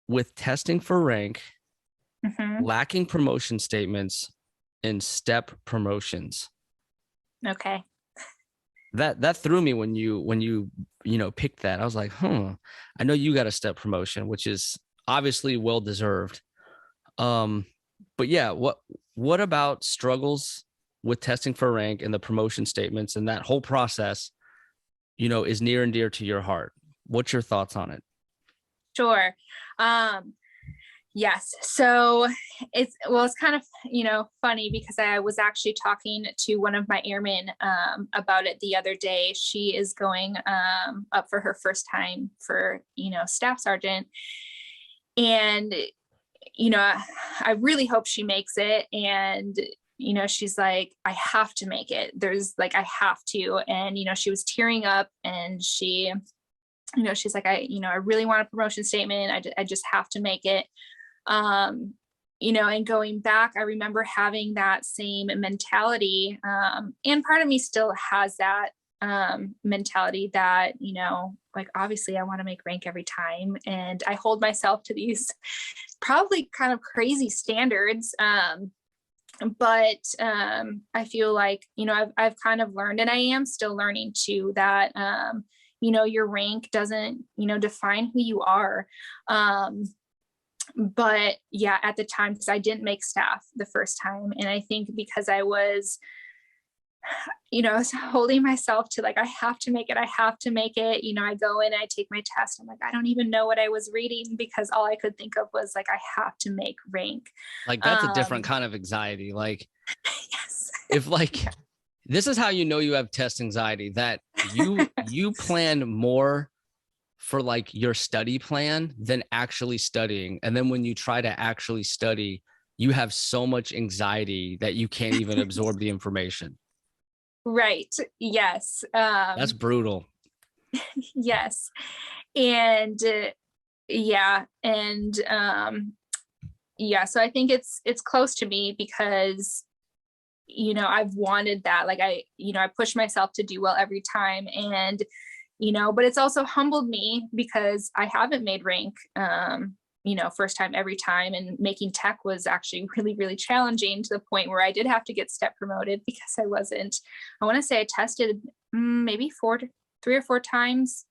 Speaker 2: with testing for rank, lacking promotion statements, and step promotions.
Speaker 1: Okay.
Speaker 2: That threw me when you picked that. I was like, I know you got a step promotion, which is obviously well deserved. But yeah, what about struggles with testing for rank and the promotion statements and that whole process, is near and dear to your heart? What's your thoughts on it?
Speaker 1: Sure. Yes. So it's kind of, funny, because I was actually talking to one of my airmen about it the other day. She is going up for her first time for, staff sergeant. And, I really hope she makes it. And, she's like, I have to make it. There's like, I have to. And, she was tearing up, and she, she's like, I really want a promotion statement. I just have to make it. And going back, I remember having that same mentality. And part of me still has that mentality that, like, obviously I want to make rank every time. And I hold myself to these probably kind of crazy standards. But I feel like, I've kind of learned, and I am still learning too, that, your rank doesn't, define who you are. But yeah, at the time, because I didn't make staff the first time. And I think because I was, I was holding myself to like, I have to make it. I have to make it. I go in, I take my test. I'm like, I don't even know what I was reading, because all I could think of was like, I have to make rank.
Speaker 2: Like that's a different kind of anxiety. Like,
Speaker 1: yes.
Speaker 2: If like, this is how you have test anxiety, that you plan more for like your study plan than actually studying. And then when you try to actually study, you have so much anxiety that you can't even absorb the information.
Speaker 1: Right. Yes.
Speaker 2: That's brutal.
Speaker 1: Yes. And yeah. And so I think it's close to me, because I've wanted that. Like I push myself to do well every time. And but it's also humbled me, because I haven't made rank, first time every time. And making tech was actually really, really challenging, to the point where I did have to get step promoted, because I want to say I tested maybe 3 or 4 times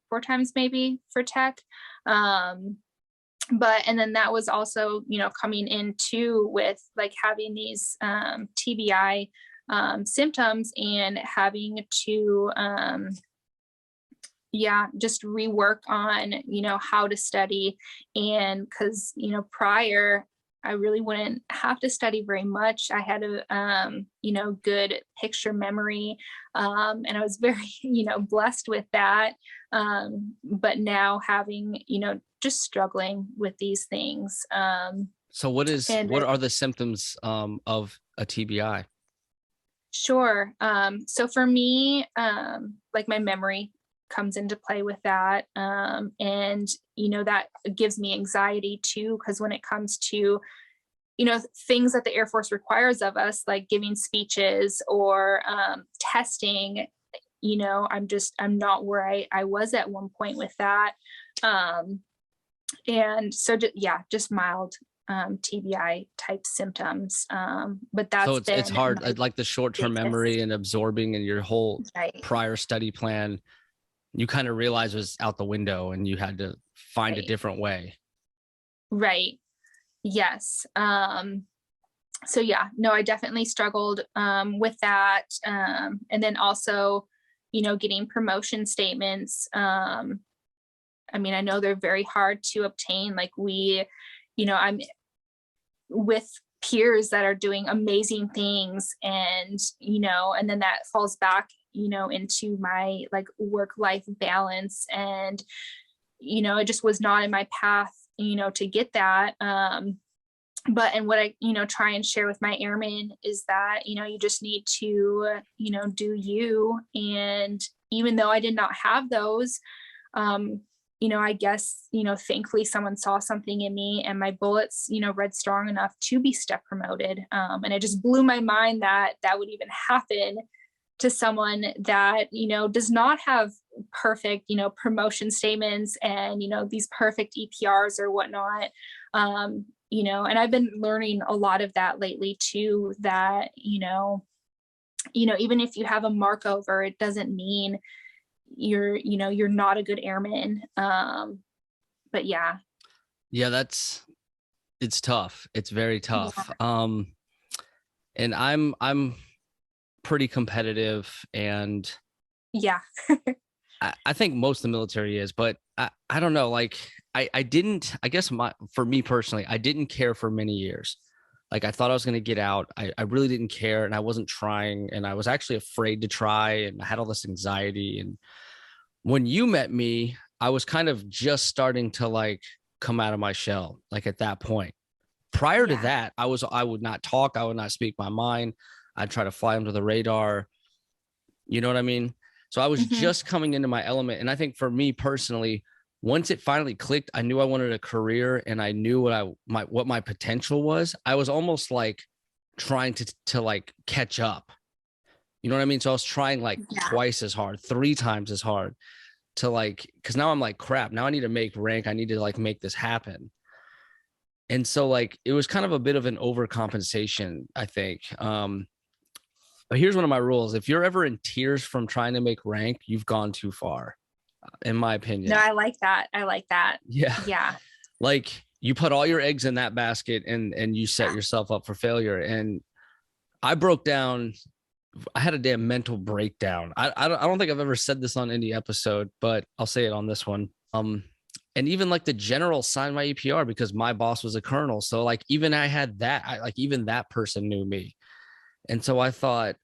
Speaker 1: maybe for tech. But, and then that was also, coming into with like having these TBI symptoms, and having to, just rework on, how to study. And because, prior, I really wouldn't have to study very much. I had a, good picture memory. And I was very, blessed with that. But now having, just struggling with these things.
Speaker 2: So
Speaker 1: And
Speaker 2: what are the symptoms of a TBI?
Speaker 1: Sure. So for me, like my memory comes into play with that. And, that gives me anxiety too, because when it comes to, things that the Air Force requires of us, like giving speeches or testing, I'm not where I was at one point with that. And so, just mild TBI type symptoms. But that's
Speaker 2: So it's hard, like the short-term
Speaker 1: biggest,
Speaker 2: memory and absorbing and your whole
Speaker 1: right,
Speaker 2: prior study plan, you kind of realize was out the window and you had to find a different way.
Speaker 1: right. Yes. So yeah, no, I definitely struggled with that. And then also, getting promotion statements. I mean, I know they're very hard to obtain. Like I'm with peers that are doing amazing things, and and then that falls back, into my like work-life balance, and it just was not in my path, to get that. But and what I try and share with my airmen is that you just need to do you. And even though I did not have those, I guess thankfully someone saw something in me, and my bullets read strong enough to be step promoted. And it just blew my mind that that would even happen to someone that does not have perfect promotion statements and these perfect EPRs or whatnot. And I've been learning a lot of that lately too, that even if you have a mark over, it doesn't mean you're not a good airman. But yeah,
Speaker 2: It's tough. It's very tough.
Speaker 1: yeah,
Speaker 2: And I'm pretty competitive, and
Speaker 1: yeah.
Speaker 2: I think most of the military is, but I don't know. Like I didn't, I guess for me personally, I didn't care for many years. Like I thought I was going to get out. I really didn't care, and I wasn't trying, and I was actually afraid to try, and I had all this anxiety. And when you met me, I was kind of just starting to like come out of my shell. Like at that point, prior to
Speaker 1: Yeah.
Speaker 2: that, I would not talk. I would not speak my mind. I'd try to fly under the radar. You know what I mean? So I was
Speaker 1: Hmm.
Speaker 2: just coming into my element. And I think for me personally, once it finally clicked, I knew I wanted a career, and I knew what my potential was. I was almost like trying to like catch up. You know what I mean? So I was trying like
Speaker 1: Yeah.
Speaker 2: twice as hard, 3 times as hard to like, because now I'm like, crap, now I need to make rank. I need to like make this happen. And so like it was kind of a bit of an overcompensation, I think. But here's one of my rules. If you're ever in tears from trying to make rank, you've gone too far, in my
Speaker 1: No,
Speaker 2: opinion.
Speaker 1: I like that. I like that.
Speaker 2: Yeah.
Speaker 1: Yeah.
Speaker 2: Like you put all your eggs in that basket, and you set yourself up for failure. And I broke down. I had a damn mental breakdown. I don't think I've ever said this on any episode, but I'll say it on this one. And even like the general signed my EPR because my boss was a colonel. So like even I had that, like even that person knew me. And so I thought,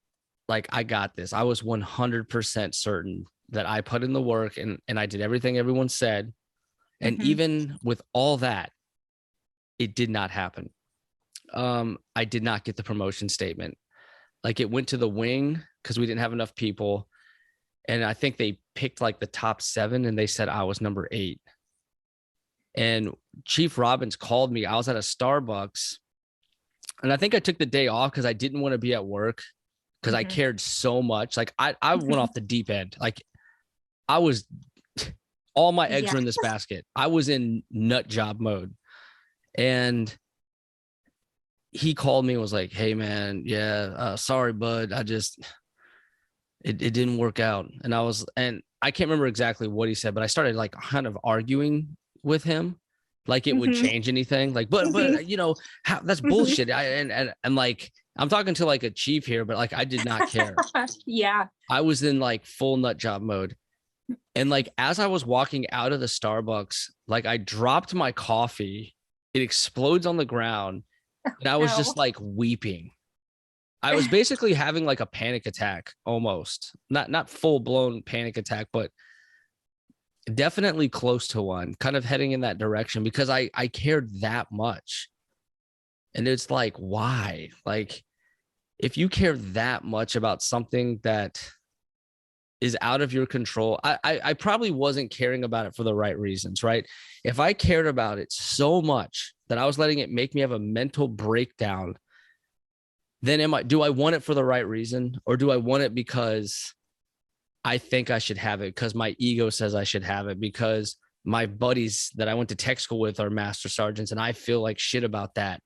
Speaker 2: like, I got this. I was 100% certain that I put in the work, and I did everything everyone said. And
Speaker 1: Hmm.
Speaker 2: even with all that, it did not happen. I did not get the promotion statement. Like it went to the wing because we didn't have enough people. And I think they picked like the top 7, and they said I was number 8. And Chief Robbins called me. I was at a Starbucks, and I think I took the day off because I didn't want to be at work because I
Speaker 1: Hmm.
Speaker 2: cared so much. Like I went off the deep end. Like I was, all my eggs
Speaker 1: Yeah.
Speaker 2: were in this basket. I was in nut job mode. And he called me and was like, hey man, yeah, sorry, bud. It didn't work out. And I can't remember exactly what he said, but I started like kind of arguing with him. Like it would
Speaker 1: Hmm.
Speaker 2: change anything. Like, but that's
Speaker 1: Hmm.
Speaker 2: bullshit. And like, I'm talking to like a chief here, but like, I did not care.
Speaker 1: Yeah.
Speaker 2: I was in like full nut job mode. And like, as I was walking out of the Starbucks, like I dropped my coffee, it explodes on the ground. And I was
Speaker 1: No.
Speaker 2: just like weeping. I was basically having like a panic attack almost. Not full blown panic attack, but definitely close to one, kind of heading in that direction because I cared that much. And it's like, why? Like, if you care that much about something that is out of your control, I probably wasn't caring about it for the right reasons, right? If I cared about it so much that I was letting it make me have a mental breakdown, then do I want it for the right reason? Or do I want it because I think I should have it, because my ego says I should have it, because my buddies that I went to tech school with are master sergeants and I feel like shit about that?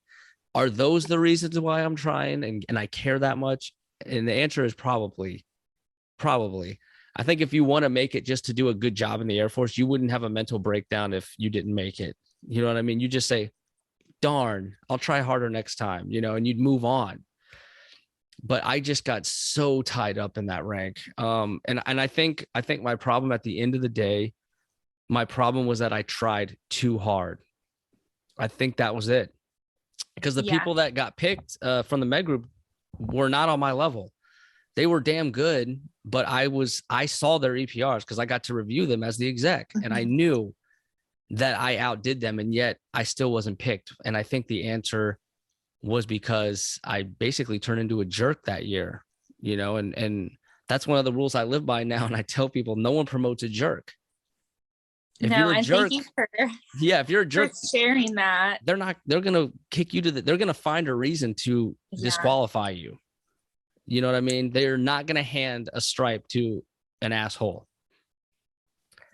Speaker 2: Are those the reasons why I'm trying and I care that much? And the answer is probably. I think if you want to make it just to do a good job in the Air Force, you wouldn't have a mental breakdown if you didn't make it. You know what I mean? You just say, darn, I'll try harder next time, and you'd move on. But I just got so tied up in that rank. And I think my problem at the end of the day, my problem was that I tried too hard. I think that was it. Because the people that got picked from the med group were not on my level. They were damn good, but I saw their EPRs because I got to review them as the exec, and I knew that I outdid them, and yet I still wasn't picked. And I think the answer was because I basically turned into a jerk that year, and that's one of the rules I live by now. And I tell people, no one promotes a jerk. If you're a jerk,
Speaker 1: thank you for
Speaker 2: if you're a jerk,
Speaker 1: sharing that.
Speaker 2: They're going to kick you they're going to find a reason to disqualify you. You know what I mean? They're not going to hand a stripe to an asshole.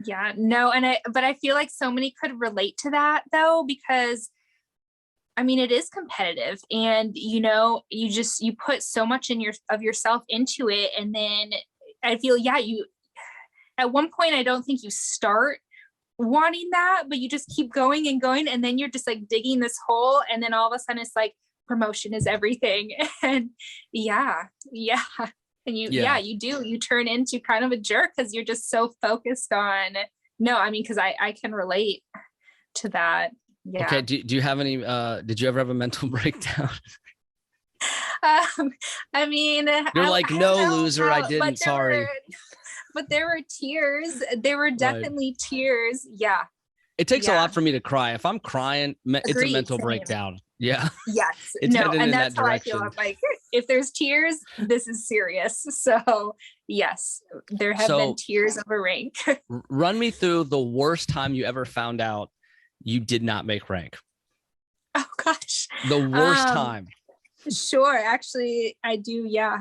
Speaker 1: Yeah, no. But I feel like so many could relate to that though, because I mean, it is competitive and, you put so much of yourself into it. And then I feel, at one point, I don't think you start wanting that, but you just keep going and going. And then you're just like digging this hole. And then all of a sudden it's like promotion is everything. And And you turn into kind of a jerk because you're just so focused on, because I can relate to that. Yeah.
Speaker 2: Okay. Do you have any, did you ever have a mental breakdown? You're like, no, loser, I didn't. Sorry.
Speaker 1: But there were tears. There were definitely tears. Yeah.
Speaker 2: It takes a lot for me to cry. If I'm crying, it's a mental breakdown. Yeah.
Speaker 1: Yes.
Speaker 2: It's headed in
Speaker 1: that's
Speaker 2: that
Speaker 1: how
Speaker 2: direction.
Speaker 1: I feel. I'm like, if there's tears, this is serious. So yes, there have been tears of a rank.
Speaker 2: Run me through the worst time you ever found out you did not make rank.
Speaker 1: Oh gosh.
Speaker 2: The worst time.
Speaker 1: Sure. Actually, I do. Yeah.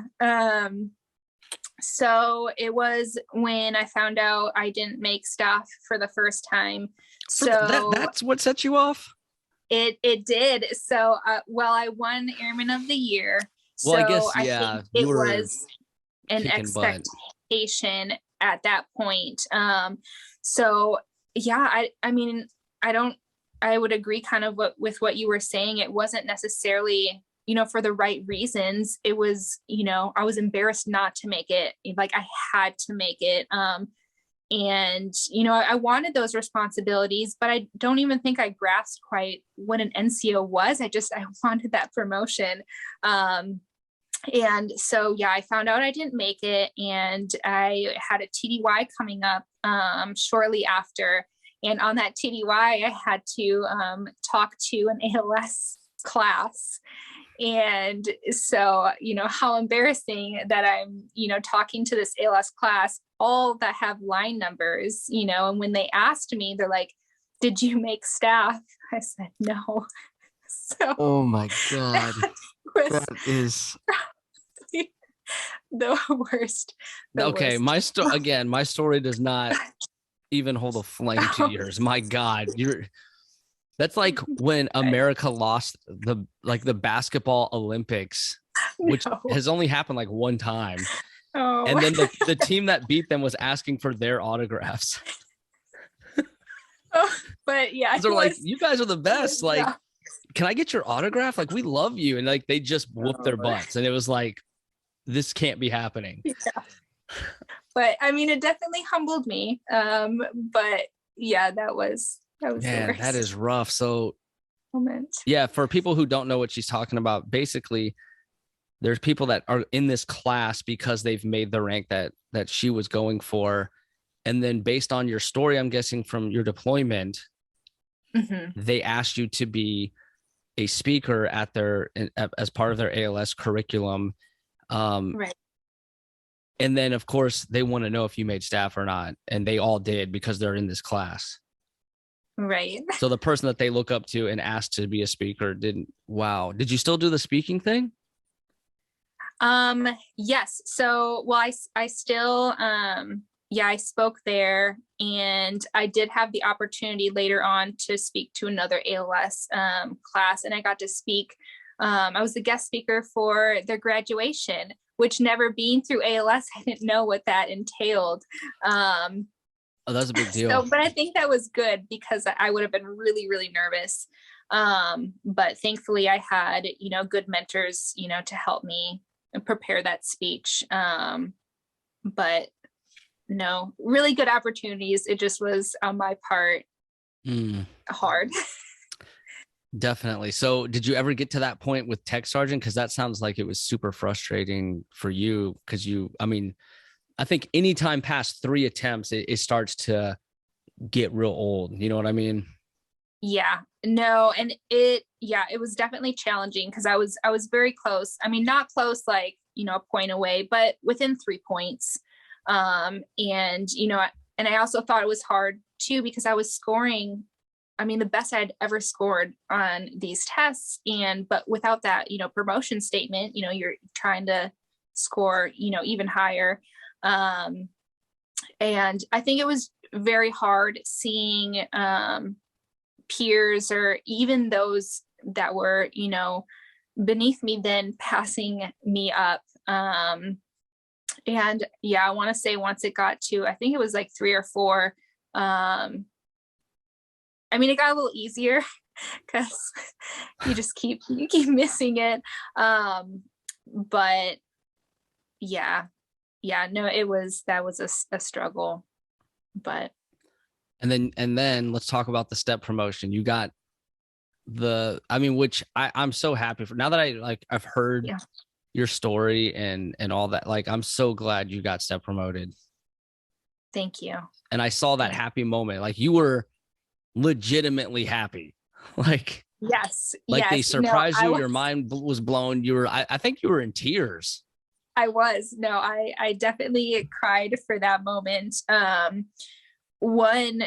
Speaker 1: So it was when I found out I didn't make staff for the first time. So
Speaker 2: that's what set you off?
Speaker 1: It did. So, I won Airman of the Year.
Speaker 2: Well,
Speaker 1: so
Speaker 2: I guess,
Speaker 1: think it was an expectation at that point. I would agree kind of with what you were saying. It wasn't necessarily, for the right reasons. It was, I was embarrassed not to make it. Like I had to make it. And, I wanted those responsibilities, but I don't even think I grasped quite what an NCO was. I wanted that promotion. And so, I found out I didn't make it, and I had a TDY coming up shortly after. And on that TDY, I had to talk to an ALS class. And so, how embarrassing that I'm, talking to this ALS class, all that have line numbers, and when they asked me, they're like, did you make staff? I said, no. So
Speaker 2: oh my God. That is
Speaker 1: the worst.
Speaker 2: Okay. My story does not even hold a flame to yours. My God, that's like when America lost the basketball Olympics, which has only happened like one time.
Speaker 1: Oh.
Speaker 2: And then the team that beat them was asking for their autographs.
Speaker 1: But
Speaker 2: they're like, you guys are the best. Like, can I get your autograph? Like, we love you. And like, they just whooped their butts. And it was like, this can't be happening.
Speaker 1: Yeah. But it definitely humbled me. But yeah, that was
Speaker 2: Man, that is rough. So
Speaker 1: moment.
Speaker 2: Yeah, for people who don't know what she's talking about, basically, there's people that are in this class because they've made the rank that she was going for. And then based on your story, I'm guessing from your deployment, they asked you to be a speaker at as part of their ALS curriculum.
Speaker 1: Right.
Speaker 2: And then, of course, they want to know if you made staff or not. And they all did because they're in this class.
Speaker 1: Right.
Speaker 2: So the person that they look up to and asked to be a speaker didn't. Wow. Did you still do the speaking thing?
Speaker 1: Yes. So, well, I still, I spoke there, and I did have the opportunity later on to speak to another ALS, class, and I got to speak. I was the guest speaker for their graduation, which, never being through ALS, I didn't know what that entailed.
Speaker 2: Oh, that's a big deal.
Speaker 1: So, but I think that was good because I would have been really, really nervous. But thankfully I had, good mentors, to help me prepare that speech. But no, really good opportunities. It just was on my part hard.
Speaker 2: Definitely. So did you ever get to that point with tech sergeant? Because that sounds like it was super frustrating for you. Because I think anytime past 3 attempts, it starts to get real old. You know what I mean?
Speaker 1: Yeah, no. And it was definitely challenging because I was very close. I mean, not close, like, a point away, but within 3 points. And I also thought it was hard too, because I was scoring, the best I'd ever scored on these tests. But without that, promotion statement, you're trying to score, even higher. And I think it was very hard seeing peers, or even those that were, beneath me, then passing me up. And I want to say once it got to, I think it was like 3 or 4, it got a little easier because you keep missing it. But no, that was a struggle. But
Speaker 2: and then let's talk about the step promotion. You got which I'm so happy for. Now that I've heard your story and all that, I'm so glad you got step promoted.
Speaker 1: Thank you.
Speaker 2: And I saw that happy moment. You were legitimately happy.
Speaker 1: Yes.
Speaker 2: They surprised you. Your mind was blown. I think you were in tears.
Speaker 1: I was. No, I definitely cried for that moment. One,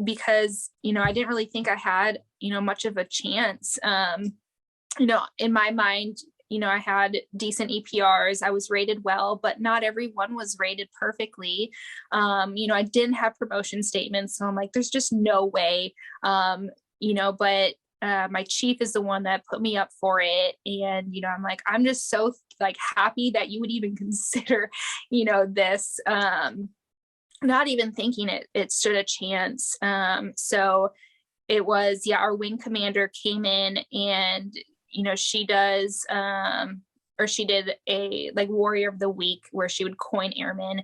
Speaker 1: because, I didn't really think I had, much of a chance. In my mind, I had decent EPRs. I was rated well, but not everyone was rated perfectly. I didn't have promotion statements. So I'm like, there's just no way, but my chief is the one that put me up for it. And, I'm like, I'm just so happy that you would even consider, this, not even thinking it stood a chance. So it was, our wing commander came in, and, she does, or she did a warrior of the week where she would coin airmen.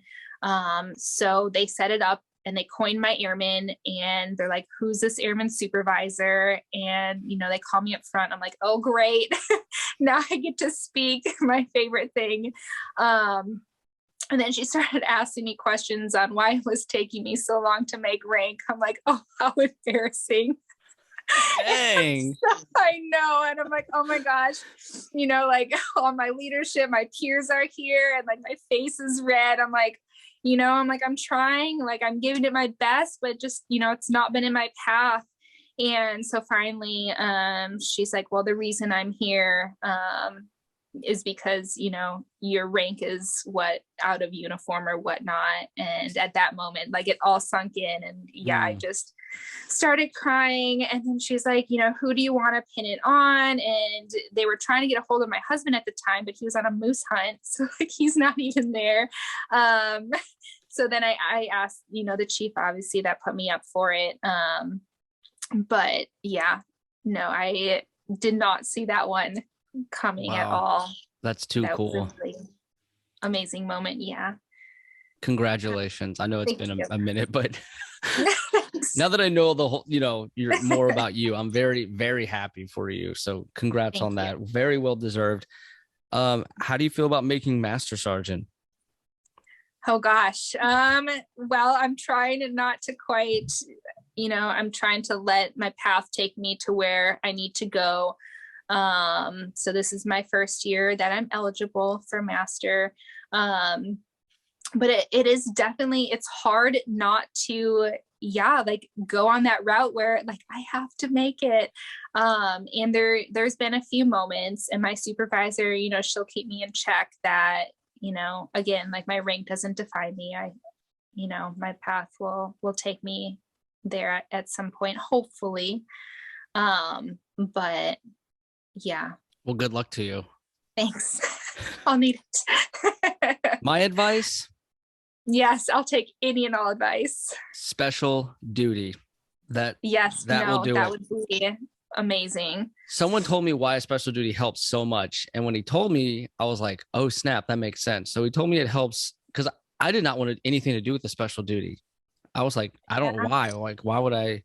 Speaker 1: So they set it up and they coined my airman, and they're like, who's this airman supervisor? And, they call me up front. I'm like, oh, great. Now I get to speak, my favorite thing. And then she started asking me questions on why it was taking me so long to make rank. I'm like, oh, how embarrassing.
Speaker 2: Dang.
Speaker 1: So, I know. And I'm like, oh my gosh, all my leadership, my peers are here, and my face is red. I'm like, I'm trying, I'm giving it my best, but just, it's not been in my path. And so finally, she's like, well, the reason I'm here, is because, your rank is what out of uniform or whatnot. And at that moment, it all sunk in, and I just started crying. And then she's like, who do you want to pin it on? And they were trying to get a hold of my husband at the time, but he was on a moose hunt. So he's not even there. So then I asked, the chief, obviously, that put me up for it. But no, I did not see that one coming at all.
Speaker 2: That's too cool.
Speaker 1: Was a really amazing moment. Yeah.
Speaker 2: Congratulations. I know it's been a minute, but Now that I know the whole, you're more about you, I'm very, very happy for you. So congrats
Speaker 1: Thank
Speaker 2: on that.
Speaker 1: you.
Speaker 2: Very well deserved. How do you feel about making Master Sergeant?
Speaker 1: Oh gosh. Well, I'm trying not to quite, I'm trying to let my path take me to where I need to go. So this is my first year that I'm eligible for master. But it is definitely, it's hard not to, like go on that route where like I have to make it. And there's been a few moments, and my supervisor, she'll keep me in check that, again, like my rank doesn't define me. My path will take me there at some point, hopefully. But yeah.
Speaker 2: Well, good luck to you.
Speaker 1: Thanks. I'll need it.
Speaker 2: My advice?
Speaker 1: Yes, I'll take any and all advice.
Speaker 2: Special duty. That will do it.
Speaker 1: That would be amazing.
Speaker 2: Someone told me why special duty helps so much. And when he told me, I was like, oh, snap, that makes sense. So he told me it helps because I did not want anything to do with the special duty. I was like, I don't know why. Like, why would I?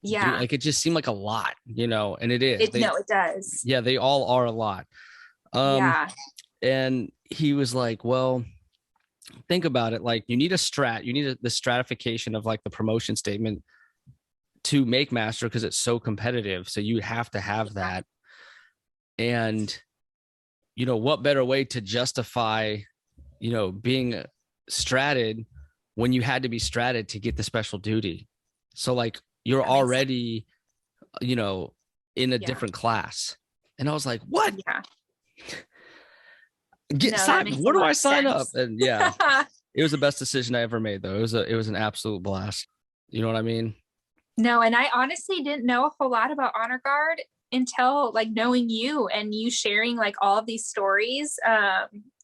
Speaker 1: Yeah.
Speaker 2: Like, it just seemed like a lot, and it is.
Speaker 1: It does.
Speaker 2: Yeah, they all are a lot.
Speaker 1: Yeah.
Speaker 2: And he was like, well, think about it. Like, you need the stratification of like the promotion statement to make master because it's so competitive. So you have to have that. And, what better way to justify, being stratted when you had to be stratted to get the special duty. So like you're already, in a different class. And I was like, what?
Speaker 1: Yeah.
Speaker 2: Where do I sign up? And yeah, it was the best decision I ever made though. It was an absolute blast. You know what I mean?
Speaker 1: No, and I honestly didn't know a whole lot about Honor Guard until like knowing you and you sharing like all of these stories.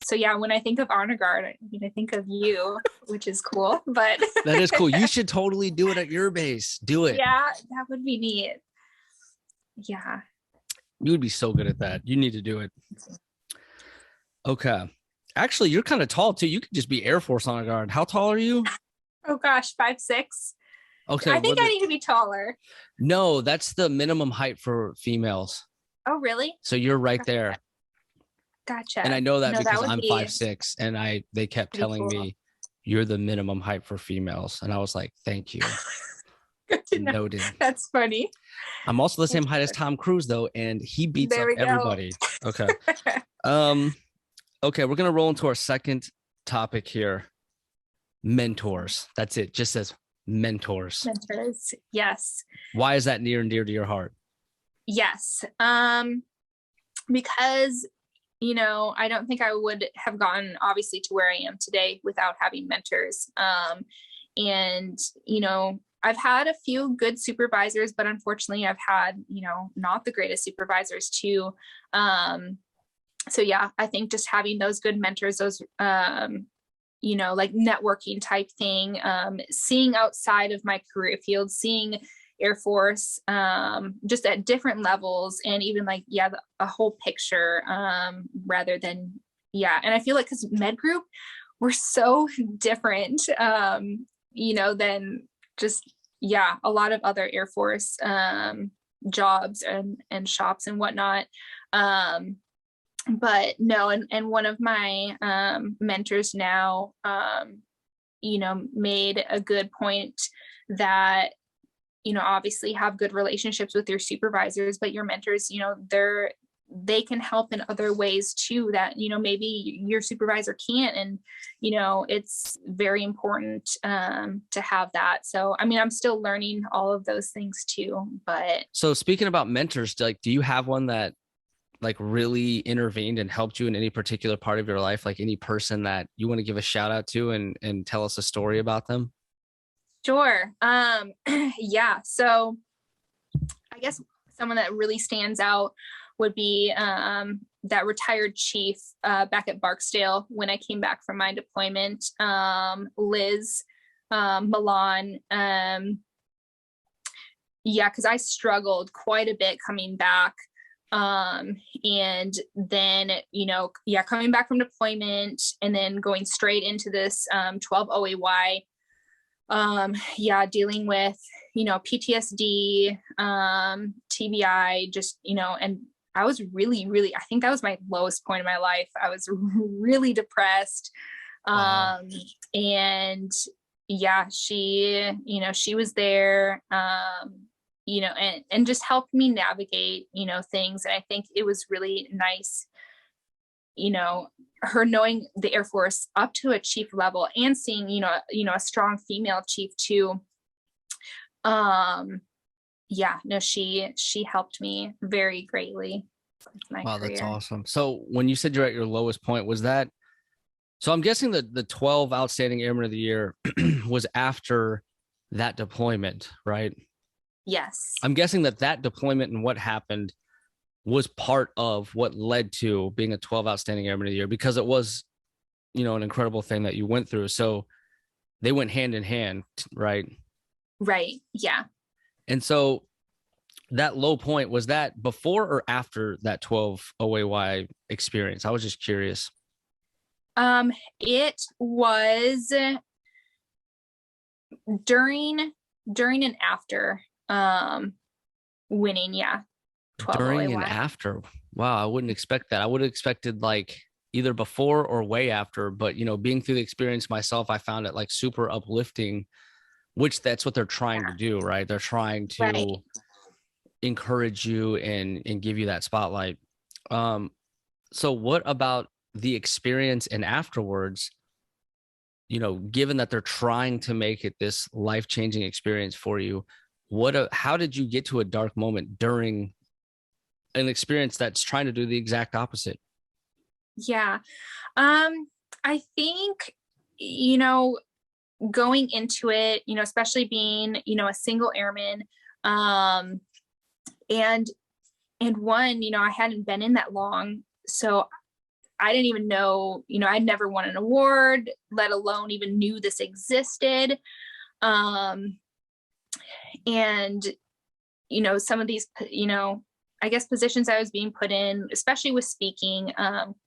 Speaker 1: So yeah, when I think of Honor Guard, I think of you, which is cool. But
Speaker 2: that is cool. You should totally do it at your base. Do it.
Speaker 1: Yeah, that would be neat. Yeah.
Speaker 2: You would be so good at that. You need to do it. Okay. Actually, you're kind of tall too. You could just be Air Force Honor Guard. How tall are you?
Speaker 1: Oh gosh, 5'6".
Speaker 2: Okay.
Speaker 1: I think I need to be taller.
Speaker 2: No, that's the minimum height for females.
Speaker 1: Oh, really?
Speaker 2: So you're right there.
Speaker 1: Gotcha.
Speaker 2: And I know that because I'm 5'6", and they kept telling me you're the minimum height for females. And I was like, thank you.
Speaker 1: Good to know.
Speaker 2: Noted.
Speaker 1: That's funny.
Speaker 2: I'm also the same height as Tom Cruise though, and he beats up everybody. Okay. Okay, we're gonna roll into our second topic here. Mentors. That's it. Just says mentors.
Speaker 1: Mentors. Yes.
Speaker 2: Why is that near and dear to your heart?
Speaker 1: Yes. Because I don't think I would have gotten obviously to where I am today without having mentors. And I've had a few good supervisors, but unfortunately I've had, not the greatest supervisors too. So yeah, I think just having those good mentors, those, like networking type thing, seeing outside of my career field, seeing Air Force, just at different levels, and even like, a whole picture, rather than, and I feel like because med group, we're so different, than just, a lot of other Air Force, jobs and shops and whatnot. But no, and one of my, mentors now, made a good point that, obviously have good relationships with your supervisors, but your mentors, they can help in other ways too that, maybe your supervisor can't. And, it's very important, to have that. So, I'm still learning all of those things too, but.
Speaker 2: So speaking about mentors, do you have one that like really intervened and helped you in any particular part of your life? Like any person that you want to give a shout out to and tell us a story about them?
Speaker 1: Sure. So I guess someone that really stands out would be that retired chief back at Barksdale when I came back from my deployment, Liz Milan. Because I struggled quite a bit coming back. And then, coming back from deployment and then going straight into this 12 OAY Yeah, dealing with, PTSD, TBI, just, and I was really, I think that was my lowest point in my life. I was really depressed.
Speaker 2: Wow.
Speaker 1: And yeah, she was there, and just helped me navigate, things. And I think it was really nice, her knowing the Air Force up to a chief level and seeing, a strong female chief too. Yeah, no, she helped me very greatly with my
Speaker 2: Wow, that's
Speaker 1: career.
Speaker 2: awesome. So when you said you're at your lowest point, was that, so I'm guessing that the 12 Outstanding Airmen of the Year was after that deployment, right?
Speaker 1: Yes.
Speaker 2: I'm guessing that that deployment and what happened was part of what led to being a 12 Outstanding Airman of the Year, because it was, an incredible thing that you went through. So they went hand in hand, right?
Speaker 1: Right. Yeah.
Speaker 2: And so that low point, was that before or after that 12 OAY experience? I was just curious.
Speaker 1: It was during and after winning, yeah. 12
Speaker 2: During and
Speaker 1: OAY.
Speaker 2: after. Wow, I wouldn't expect that. I would have expected like either before or way after, but being through the experience myself, I found it like super uplifting, which that's what they're trying to do, right? They're trying
Speaker 1: Right.
Speaker 2: to encourage you and give you that spotlight. So what about the experience and afterwards, given that they're trying to make it this life-changing experience for you, how did you get to a dark moment during an experience that's trying to do the exact opposite?
Speaker 1: Yeah. I think, going into it, especially being, a single airman, and one, I hadn't been in that long. So I didn't even know, I'd never won an award, let alone even knew this existed. And, some of these, I guess positions I was being put in, especially with speaking,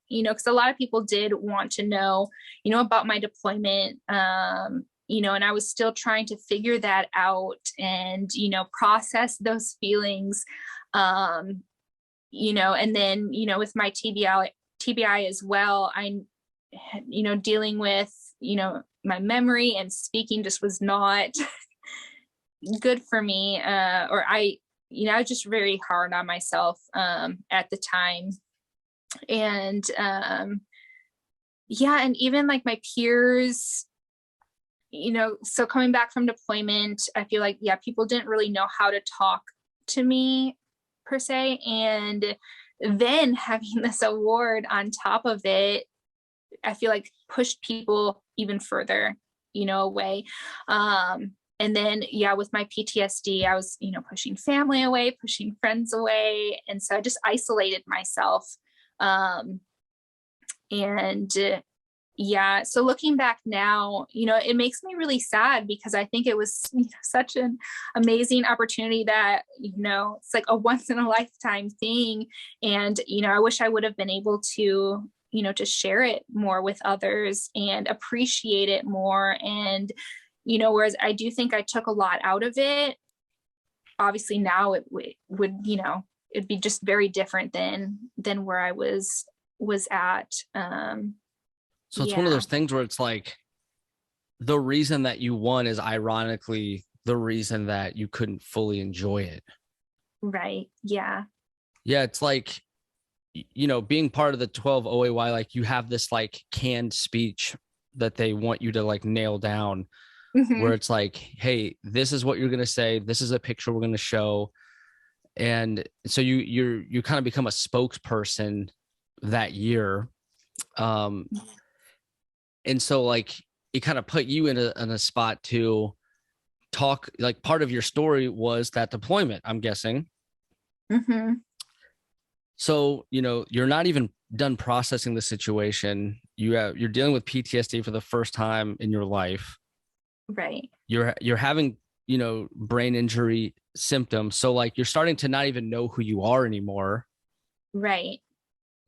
Speaker 1: because a lot of people did want to know, about my deployment, and I was still trying to figure that out and, process those feelings, and then, with my TBI as well, I, dealing with, my memory and speaking just was not good for me. Or I was just very hard on myself at the time. And yeah, and even like my peers, so coming back from deployment, I feel like, yeah, people didn't really know how to talk to me per se. And then having this award on top of it, I feel like pushed people even further, away. And then, yeah, with my PTSD, I was, pushing family away, pushing friends away. And so I just isolated myself. And yeah, so looking back now, it makes me really sad because I think it was such an amazing opportunity that, it's like a once in a lifetime thing. And, I wish I would have been able to, to share it more with others and appreciate it more. And, whereas I do think I took a lot out of it, obviously now it would, it'd be just very different than where I was at.
Speaker 2: So it's one of those things where it's like the reason that you won is ironically the reason that you couldn't fully enjoy it.
Speaker 1: Right. Yeah.
Speaker 2: Yeah. It's like, being part of the 12 OAY, like you have this like canned speech that they want you to like nail down, where it's like, hey, this is what you're going to say. This is a picture we're going to show. And so you kind of become a spokesperson that year. And so like it kind of put you in a spot to talk, like part of your story was that deployment, I'm guessing. So, you're not even done processing the situation. You're dealing with PTSD for the first time in your life.
Speaker 1: Right.
Speaker 2: You're having, brain injury symptoms. So like you're starting to not even know who you are anymore.
Speaker 1: Right.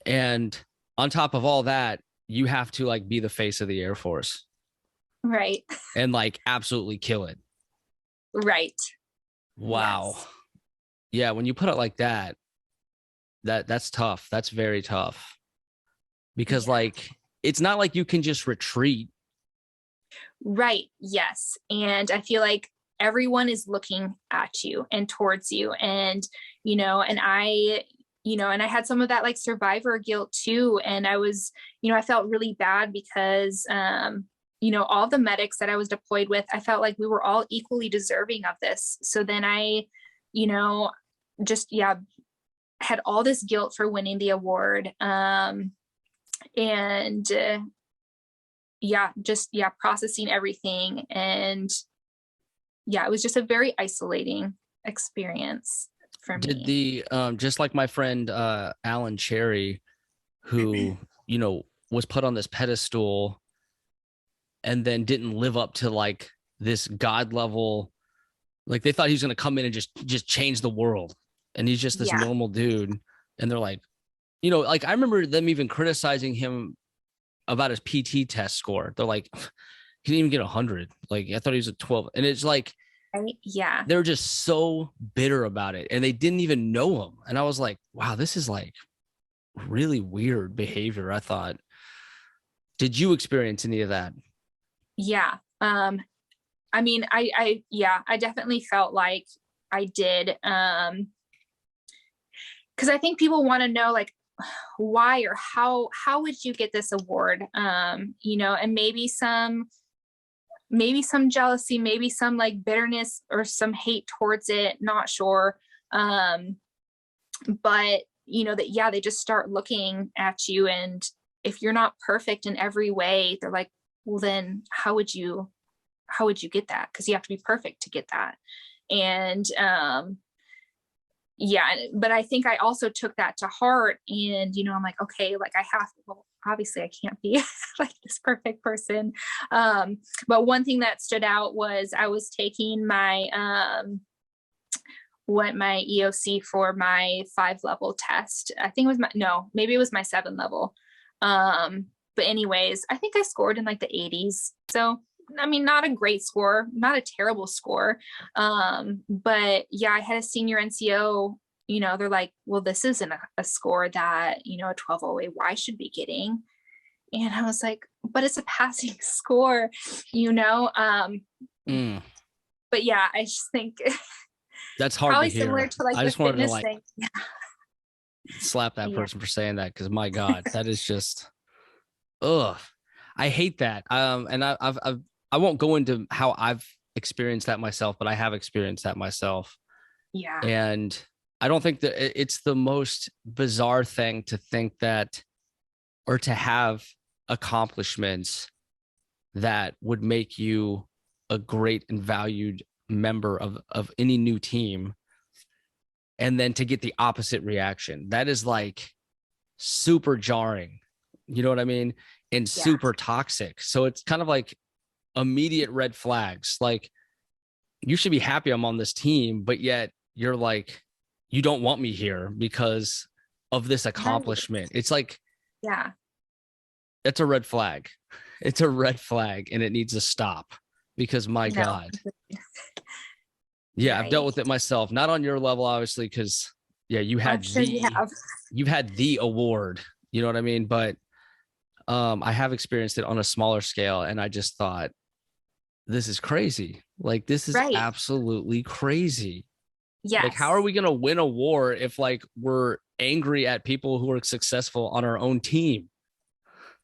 Speaker 2: And on top of all that, you have to like be the face of the Air Force.
Speaker 1: Right.
Speaker 2: and like absolutely kill it.
Speaker 1: Right.
Speaker 2: Wow.
Speaker 1: Yes.
Speaker 2: Yeah, when you put it like that, that's tough. That's very tough. Because
Speaker 1: Yeah.
Speaker 2: like it's not like you can just retreat.
Speaker 1: Right. Yes. And I feel like everyone is looking at you and towards you. And, and I had some of that like survivor guilt too. And I was, I felt really bad because, all the medics that I was deployed with, I felt like we were all equally deserving of this. So then I, you know, just, yeah, had all this guilt for winning the award. And processing everything. And yeah, it was just a very isolating experience for
Speaker 2: Did
Speaker 1: me.
Speaker 2: the just like my friend Alan Cherry, who, was put on this pedestal and then didn't live up to like this god level, like they thought he was going to come in and just change the world, and he's just this
Speaker 1: Yeah.
Speaker 2: normal dude, and they're like, like I remember them even criticizing him about his PT test score. They're like, he didn't even get 100. Like I thought he was a 12, and it's like
Speaker 1: Yeah.
Speaker 2: they're just so bitter about it, and they didn't even know him. And I was like, wow, this is like really weird behavior. I thought. Did you experience any of that?
Speaker 1: Yeah. I mean, I definitely felt like I did. Because I think people want to know like why or how would you get this award? And maybe some jealousy, maybe some like bitterness or some hate towards it, not sure. But they just start looking at you, and if you're not perfect in every way, they're like, well, then how would you get that? Because you have to be perfect to get that. And but I think I also took that to heart, and I'm like, okay, like obviously I can't be like this perfect person. But one thing that stood out was I was taking my my EOC for my 5-level test. I think it was maybe it was my 7 level. But anyways, I think I scored in like the 80s. So I mean, not a great score, not a terrible score. But yeah, I had a senior NCO, they're like, well, this isn't a score that, a 12 OAY should be getting. And I was like, but it's a passing score,
Speaker 2: Mm,
Speaker 1: but yeah, I just think
Speaker 2: that's hard to
Speaker 1: probably
Speaker 2: hear.
Speaker 1: similar to like
Speaker 2: I
Speaker 1: the
Speaker 2: just wanted to
Speaker 1: fitness
Speaker 2: like
Speaker 1: thing.
Speaker 2: slap that
Speaker 1: Yeah.
Speaker 2: person for saying that, because my God, that is just, ugh, I hate that. And I won't go into how I've experienced that myself, but I have experienced that myself.
Speaker 1: Yeah.
Speaker 2: And I don't think that it's the most bizarre thing to think that, or to have accomplishments that would make you a great and valued member of any new team, and then to get the opposite reaction. That is like super jarring. You know what I mean? And
Speaker 1: Yeah.
Speaker 2: super toxic. So it's kind of like immediate red flags. Like, you should be happy I'm on this team, but yet you're like, you don't want me here because of this accomplishment. It's like,
Speaker 1: Yeah.
Speaker 2: it's a red flag. It's a red flag, and it needs to stop, because my God. Yeah, I've dealt with it myself, not on your level, obviously, because yeah, you've had the award, you know what I mean? But I have experienced it on a smaller scale, and I just thought, this is crazy. Like, this is absolutely crazy.
Speaker 1: Yes.
Speaker 2: Like, how are we going to win a war if like we're angry at people who are successful on our own team?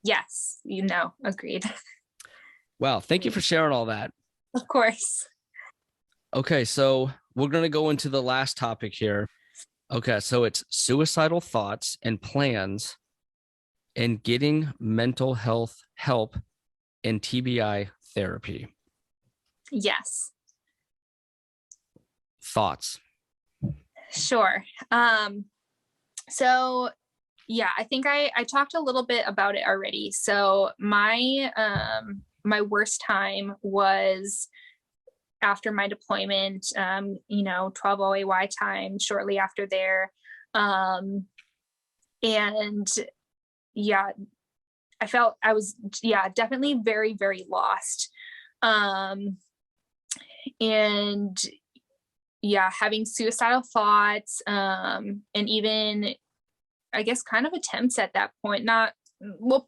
Speaker 1: Yes. Agreed.
Speaker 2: Wow. Thank you for sharing all that.
Speaker 1: Of course.
Speaker 2: Okay. So we're going to go into the last topic here. Okay. So it's suicidal thoughts and plans and getting mental health help and TBI therapy.
Speaker 1: Yes.
Speaker 2: Thoughts?
Speaker 1: Sure. So yeah, I think I talked a little bit about it already. So my worst time was after my deployment, 12 OAY time, shortly after there. And yeah, I felt I was, definitely very, very lost. And yeah, having suicidal thoughts, and even, I guess, kind of attempts at that point,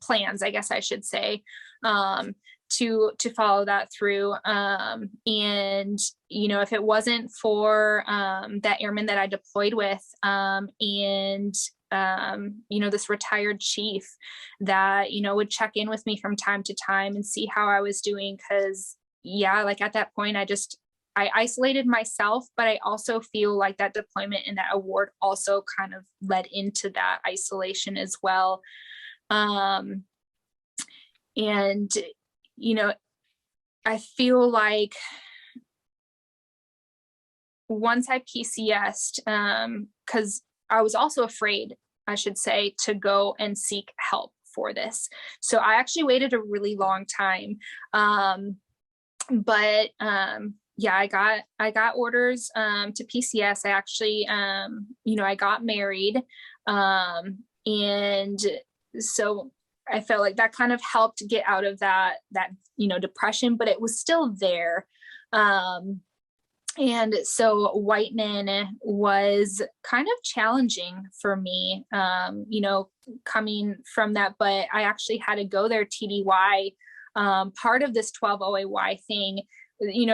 Speaker 1: plans, I guess I should say, to follow that through. And, if it wasn't for, that airman that I deployed with, and, this retired chief that, would check in with me from time to time and see how I was doing. 'Cause yeah, like at that point, I isolated myself, but I also feel like that deployment and that award also kind of led into that isolation as well. And, I feel like once I PCS'd, because I was also afraid, I should say, to go and seek help for this. So I actually waited a really long time. But yeah, I got orders to PCS. I actually, I got married. And so I felt like that kind of helped get out of that, depression, but it was still there. And so Whiteman was kind of challenging for me, coming from that, but I actually had to go there TDY, part of this 12 OAY thing,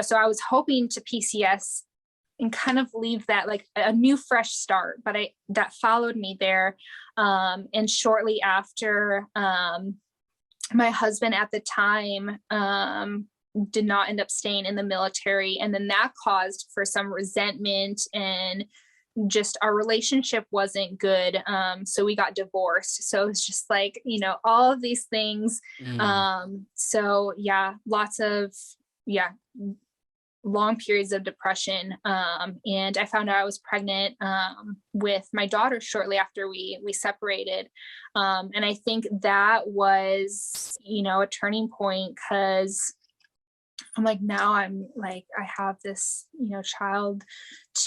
Speaker 1: so I was hoping to PCS and kind of leave that like a new fresh start, but that followed me there. And shortly after, my husband at the time, did not end up staying in the military. And then that caused for some resentment, and just our relationship wasn't good. So we got divorced. So it's just like, all of these things. So yeah, lots of, long periods of depression. And I found out I was pregnant, with my daughter shortly after we separated. And I think that was, a turning point, because I'm like, now I'm like, I have this, child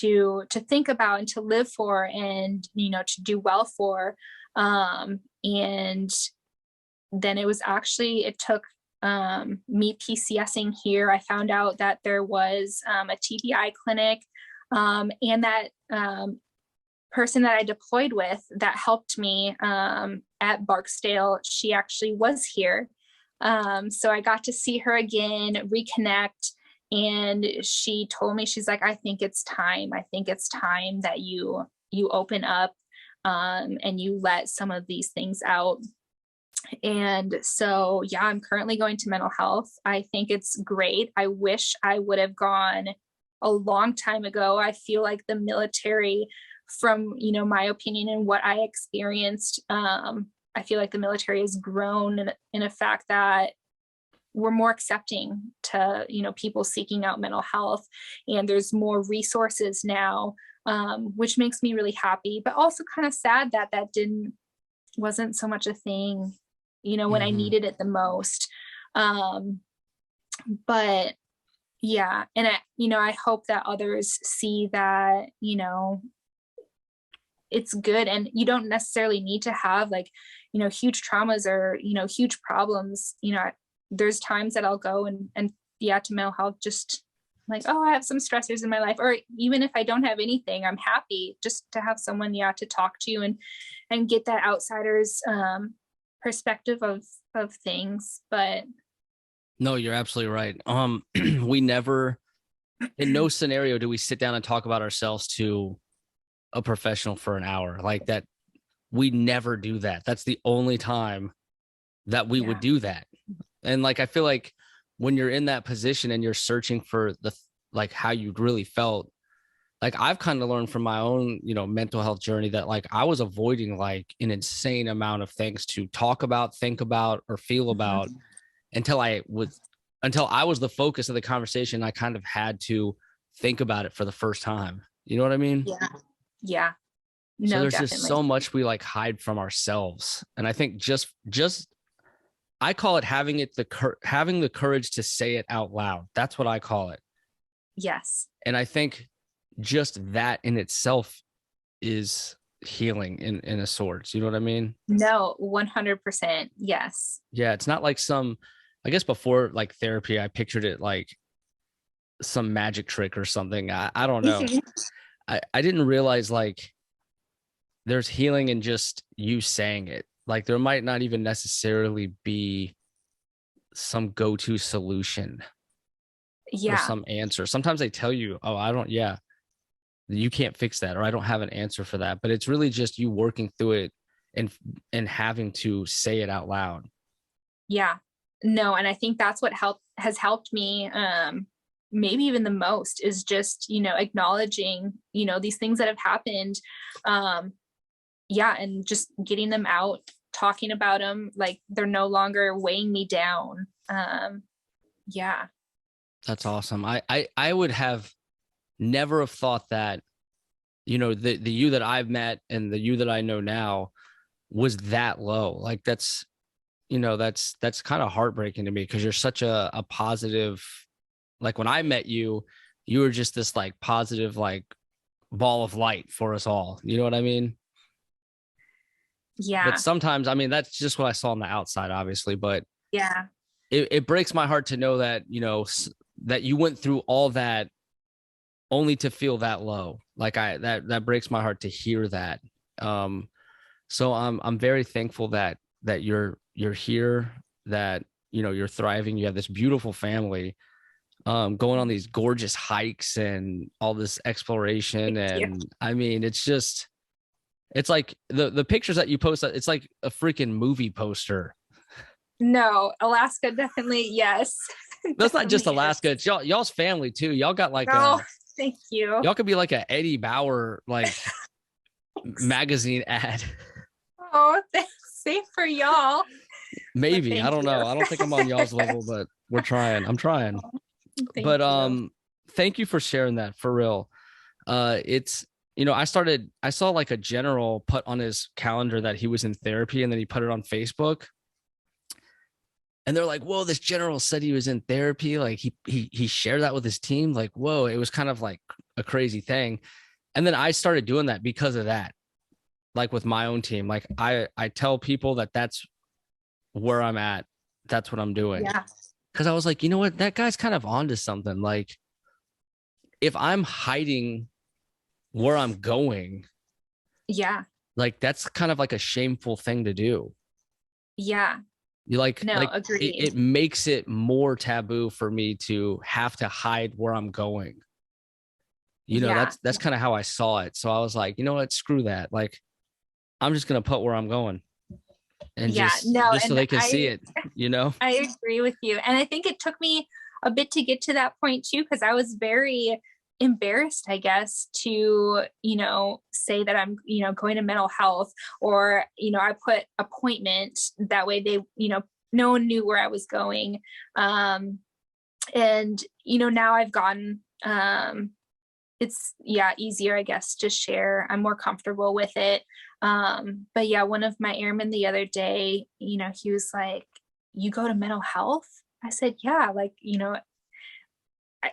Speaker 1: to think about and to live for, and, to do well for. And then it took, me PCSing here. I found out that there was, a TBI clinic, and that, person that I deployed with that helped me, at Barksdale, she actually was here. So I got to see her again, reconnect, and she told me, she's like, I think it's time that you open up, and you let some of these things out. And so, yeah, I'm currently going to mental health. I think it's great. I wish I would have gone a long time ago. I feel like the military, from, my opinion and what I experienced, I feel like the military has grown in a fact that we're more accepting to, people seeking out mental health, and there's more resources now, which makes me really happy, but also kind of sad that wasn't so much a thing, when I needed it the most. But yeah, and I hope that others see that, it's good, and you don't necessarily need to have like, huge traumas or, huge problems. There's times that I'll go and to mental health, just like, oh, I have some stressors in my life, or even if I don't have anything, I'm happy just to have someone, to talk to and get that outsider's, perspective of things. But
Speaker 2: No, you're absolutely right. We never, in no scenario do we sit down and talk about ourselves to a professional for an hour like that. We never do that. That's the only time that we would do that. And like, I feel like when you're in that position and you're searching for how you really felt, like I've kind of learned from my own, mental health journey that like I was avoiding like an insane amount of things to talk about, think about, or feel about until I was the focus of the conversation. I kind of had to think about it for the first time. You know what I mean?
Speaker 1: Yeah. No,
Speaker 2: so there's
Speaker 1: definitely.
Speaker 2: just so much we like hide from ourselves. And I think just I call it having the courage to say it out loud. That's what I call it.
Speaker 1: Yes.
Speaker 2: And I think just that in itself is healing in a sorts. You know what I mean?
Speaker 1: No, 100%. Yes.
Speaker 2: Yeah. It's not like some I guess before like therapy, I pictured it like some magic trick or something. I don't know. I didn't realize like there's healing in just you saying it. Like there might not even necessarily be some go-to solution or
Speaker 1: Yeah.
Speaker 2: some answer. Sometimes they tell you, oh, I don't, yeah, you can't fix that, or I don't have an answer for that. But it's really just you working through it and having to say it out loud.
Speaker 1: Yeah. No, and I think that's what has helped me, maybe even the most, is just, acknowledging, these things that have happened. Yeah, and just getting them out, talking about them, like they're no longer weighing me down. Yeah.
Speaker 2: That's awesome. I would have never have thought that, the you that I've met and the you that I know now was that low. Like that's kind of heartbreaking to me, because you're such a positive, like when I met you, you were just this like positive, like ball of light for us all. You know what I mean? But
Speaker 1: Yeah.
Speaker 2: sometimes, I mean, that's just what I saw on the outside, obviously, but
Speaker 1: Yeah.
Speaker 2: it breaks my heart to know that, that you went through all that only to feel that low. Like that breaks my heart to hear that. So I'm very thankful that you're here, that, you're thriving. You have this beautiful family, going on these gorgeous hikes and all this exploration.
Speaker 1: Thank you.
Speaker 2: And I mean, it's like the pictures that you post, it's like a freaking movie poster.
Speaker 1: No, Alaska, definitely. Yes.
Speaker 2: That's not just
Speaker 1: Definitely is.
Speaker 2: Alaska. It's y'all's family too. Y'all got like
Speaker 1: No, thank you.
Speaker 2: y'all could be like a Eddie Bauer, like magazine ad.
Speaker 1: Oh, thanks. Same for y'all.
Speaker 2: Maybe. I
Speaker 1: Thank
Speaker 2: don't
Speaker 1: you.
Speaker 2: know. I don't think I'm on y'all's level, but we're trying. I'm trying.
Speaker 1: Thank
Speaker 2: But
Speaker 1: you.
Speaker 2: thank you for sharing that, for real. It's, I saw like a general put on his calendar that he was in therapy, and then he put it on Facebook. And they're like, whoa, this general said he was in therapy. Like he shared that with his team. Like, whoa, it was kind of like a crazy thing. And then I started doing that because of that. Like with my own team, like I tell people that that's where I'm at. That's what I'm doing.
Speaker 1: Yeah.
Speaker 2: Cause I was like, you know what? That guy's kind of onto something. Like if I'm hiding where I'm going,
Speaker 1: Yeah.
Speaker 2: like that's kind of like a shameful thing to do.
Speaker 1: Yeah.
Speaker 2: You
Speaker 1: No,
Speaker 2: like
Speaker 1: agreed.
Speaker 2: it makes it more taboo for me to have to hide where I'm going.
Speaker 1: Yeah.
Speaker 2: That's kind of how I saw it. So I was like, you know what? Screw that. Like I'm just gonna put where I'm going, and
Speaker 1: Yeah. No,
Speaker 2: just so
Speaker 1: and
Speaker 2: they can see it, you know?
Speaker 1: I agree with you. And I think it took me a bit to get to that point too, because I was very embarrassed, I guess, to, say that I'm, going to mental health, or, I put appointment that way they, no one knew where I was going. And, now I've gotten, it's easier, I guess, to share. I'm more comfortable with it. But yeah, one of my airmen the other day, he was like, you go to mental health? I said, yeah, like,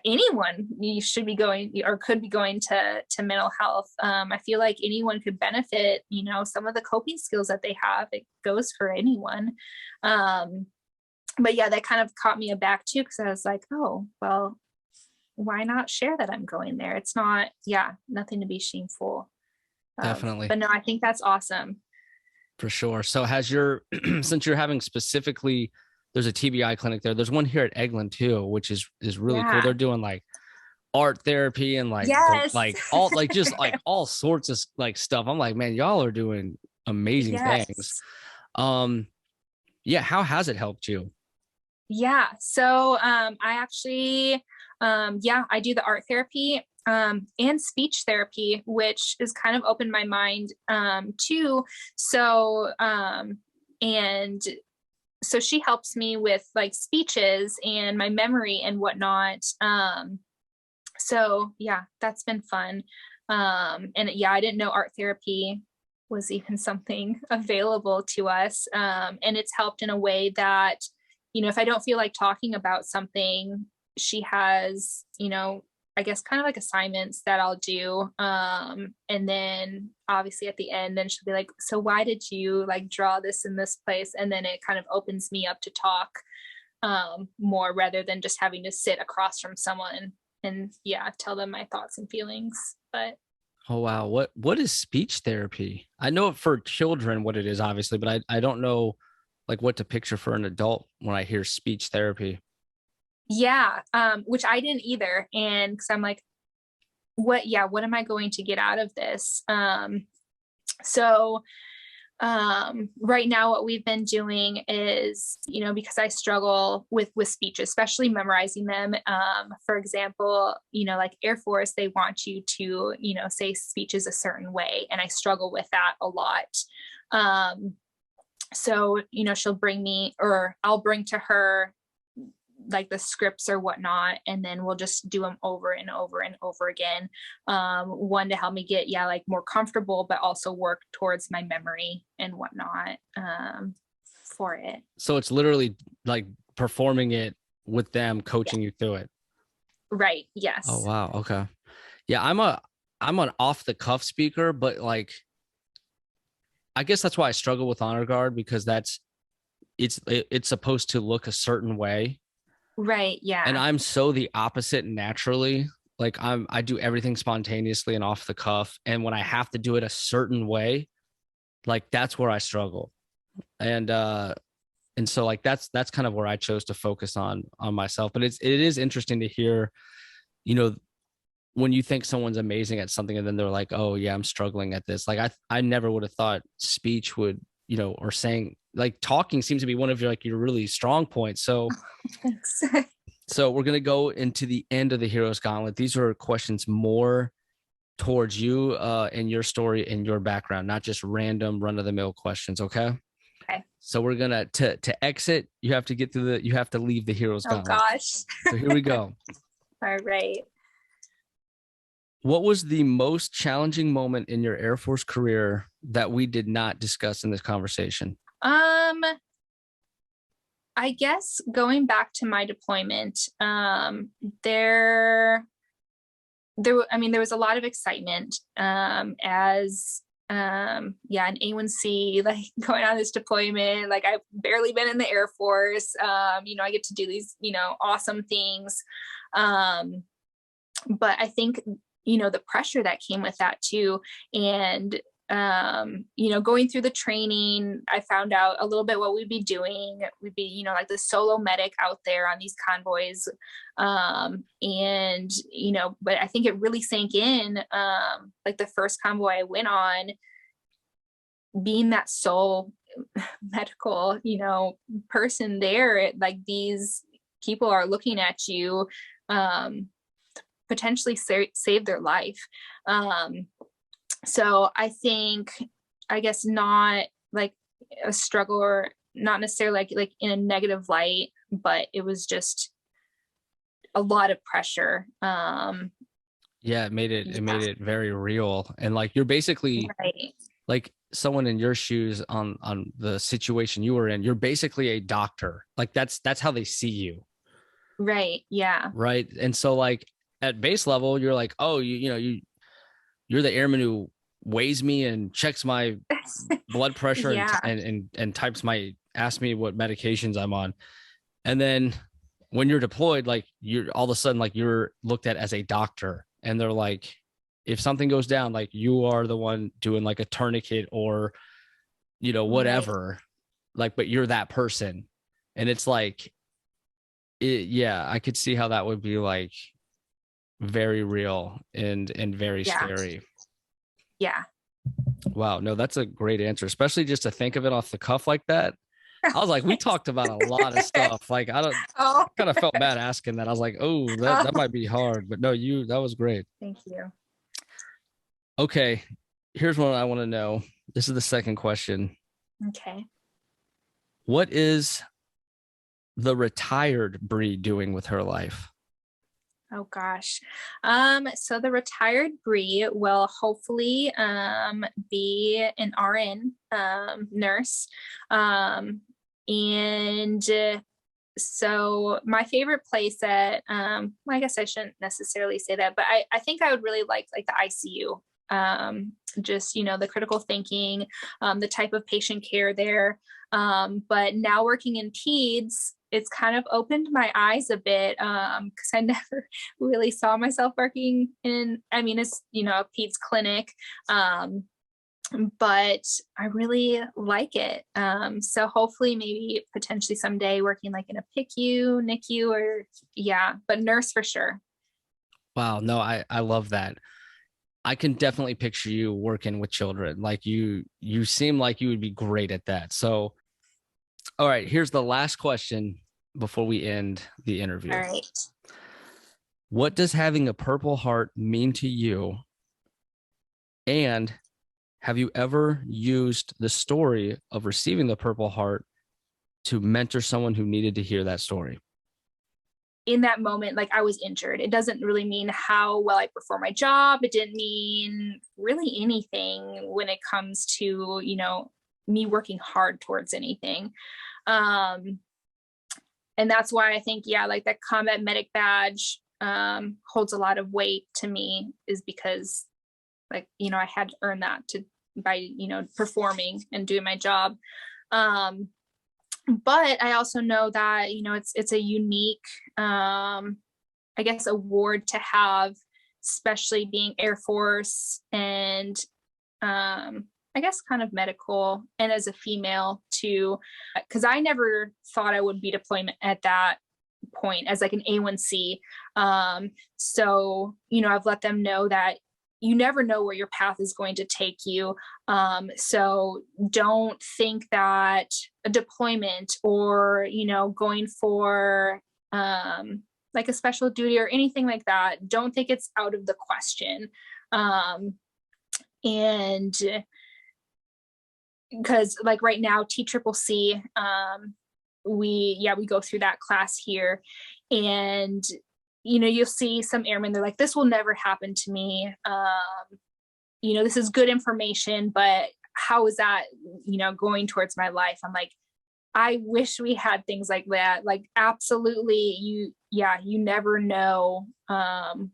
Speaker 1: anyone you should be going or could be going to mental health. I feel like anyone could benefit, some of the coping skills that they have. It goes for anyone. But yeah, that kind of caught me aback too, because I was like, oh, well, why not share that I'm going there? It's not, nothing to be shameful of.
Speaker 2: Definitely.
Speaker 1: But no, I think that's awesome.
Speaker 2: For sure. So has your since you're having specifically, there's a TBI clinic there. There's one here at Eglin too, which is really cool.
Speaker 1: Yeah.
Speaker 2: They're doing like art therapy and like
Speaker 1: Yes.
Speaker 2: like all like just like all sorts of like stuff. I'm like, man, y'all are doing amazing things.
Speaker 1: Yes.
Speaker 2: Yeah, how has it helped you?
Speaker 1: Yeah. So I actually I do the art therapy and speech therapy, which has kind of opened my mind too. So and so she helps me with like speeches and my memory and whatnot. So yeah, that's been fun. And yeah, I didn't know art therapy was even something available to us. And it's helped in a way that, if I don't feel like talking about something, she has, I guess kind of like assignments that I'll do. And then obviously at the end, then she'll be like, so why did you like draw this in this place? And then it kind of opens me up to talk. more, rather than just having to sit across from someone and tell them my thoughts and feelings. But
Speaker 2: Oh wow. What is speech therapy? I know for children what it is, obviously, but I don't know like what to picture for an adult when I hear speech therapy.
Speaker 1: which I didn't either. And because I'm like, what am I going to get out of this? So right now what we've been doing is, because I struggle with speech, especially memorizing them. For example, like Air Force, they want you to, say speeches a certain way. And I struggle with that a lot. So, she'll bring me, or I'll bring to her like the scripts or whatnot, and then we'll just do them over and over and over again. One, to help me get like more comfortable, but also work towards my memory and whatnot for it.
Speaker 2: So it's literally like performing it with them, coaching you through it.
Speaker 1: Right. Yes.
Speaker 2: Oh wow. Okay. Yeah, I'm an off the cuff speaker, but like I guess that's why I struggle with honor guard, because it's supposed to look a certain way.
Speaker 1: Right. Yeah.
Speaker 2: And I'm so the opposite naturally. Like I do everything spontaneously and off the cuff. And when I have to do it a certain way, like that's where I struggle. And so like that's kind of where I chose to focus on myself. But it is interesting to hear, when you think someone's amazing at something and then they're like, oh yeah, I'm struggling at this. Like I never would have thought speech would, or saying, like talking seems to be one of your really strong points. So
Speaker 1: thanks.
Speaker 2: So we're going to go into the end of the Hero's Gauntlet. These are questions more towards you and your story and your background, not just random run of the mill questions. Okay.
Speaker 1: Okay.
Speaker 2: So we're going to exit. You have to leave the Hero's Gauntlet.
Speaker 1: Oh gosh.
Speaker 2: So here we go.
Speaker 1: All right.
Speaker 2: What was the most challenging moment in your Air Force career that we did not discuss in this conversation?
Speaker 1: I guess going back to my deployment, there was a lot of excitement, as an A1C, like going on this deployment. Like I've barely been in the Air Force. I get to do these, awesome things. But I think, the pressure that came with that too. And going through the training, I found out a little bit what we'd be doing. We'd be, like the solo medic out there on these convoys. But I think it really sank in, like the first convoy I went on, being that sole medical, person there, like these people are looking at you, potentially save their life. So I guess not like a struggle, or not necessarily like in a negative light, but it was just a lot of pressure.
Speaker 2: It made it very real. And like, you're basically
Speaker 1: right.
Speaker 2: like someone in your shoes on the situation you were in. You're basically a doctor. Like that's how they see you.
Speaker 1: Right. Yeah.
Speaker 2: Right. And so like at base level, you're like, oh, you're the airman who weighs me and checks my blood pressure and asks me what medications I'm on. And then when you're deployed, like you're all of a sudden, like you're looked at as a doctor, and they're like, if something goes down, like you are the one doing like a tourniquet or, whatever, right. Like, but you're that person. And it's like, I could see how that would be like very real and very scary.
Speaker 1: Yeah.
Speaker 2: Wow. No, that's a great answer, especially just to think of it off the cuff like that. I was like, we talked about a lot of stuff. Like, kind of felt bad asking that. I was like, that might be hard, but no, that was great.
Speaker 1: Thank you.
Speaker 2: Okay. Here's what I want to know. This is the second question.
Speaker 1: Okay.
Speaker 2: What is the retired Bree doing with her life?
Speaker 1: Oh gosh. So the retired Bree will hopefully be an RN nurse. So my favorite place that well, I guess I shouldn't necessarily say that, but I think I would really like the ICU. Just, the critical thinking, the type of patient care there. But now working in peds, it's kind of opened my eyes a bit, because I never really saw myself working in, I mean, it's, you know, a peds clinic, but I really like it. So hopefully maybe potentially someday working like in a PICU, NICU, or yeah, but nurse for sure.
Speaker 2: Wow. No, I love that. I can definitely picture you working with children. Like you seem like you would be great at that. So, all right, here's the last question before we end the interview.
Speaker 1: All right.
Speaker 2: What does having a Purple Heart mean to you? And have you ever used the story of receiving the Purple Heart to mentor someone who needed to hear that story?
Speaker 1: In that moment, like I was injured. It doesn't really mean how well I perform my job. It didn't mean really anything when it comes to, you know, me working hard towards anything. And that's why I think, yeah, like that combat medic badge holds a lot of weight to me, is because, like, you know, I had to earn that by, you know, performing and doing my job. But I also know that, you know, it's a unique, I guess, award to have, especially being Air Force and, I guess kind of medical, and as a female too, because I never thought I would be deployment at that point as like an A1C. So, you know, I've let them know that you never know where your path is going to take you. So don't think that a deployment or, you know, going for like a special duty or anything like that, don't think it's out of the question. And because like right now, TCCC, we go through that class here, and you know, you'll see some airmen, they're like, this will never happen to me. You know, this is good information, but how is that, you know, going towards my life? I'm like, I wish we had things like that. Like, absolutely. You never know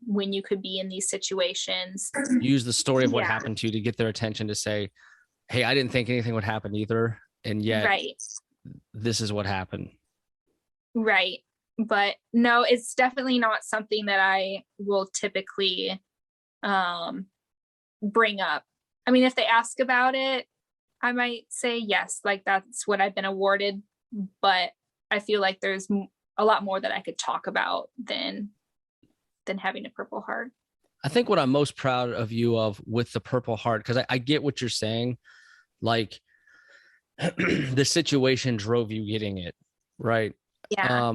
Speaker 1: when you could be in these situations.
Speaker 2: Use the story of what happened to you to get their attention to say, hey, I didn't think anything would happen either. And yet this is what happened.
Speaker 1: Right. But no, it's definitely not something that I will typically bring up. I mean, if they ask about it, I might say yes, like that's what I've been awarded, but I feel like there's a lot more that I could talk about than having a Purple Heart.
Speaker 2: I think what I'm most proud of you of with the Purple Heart, because I get what you're saying, like the situation drove you getting it, right?
Speaker 1: Yeah.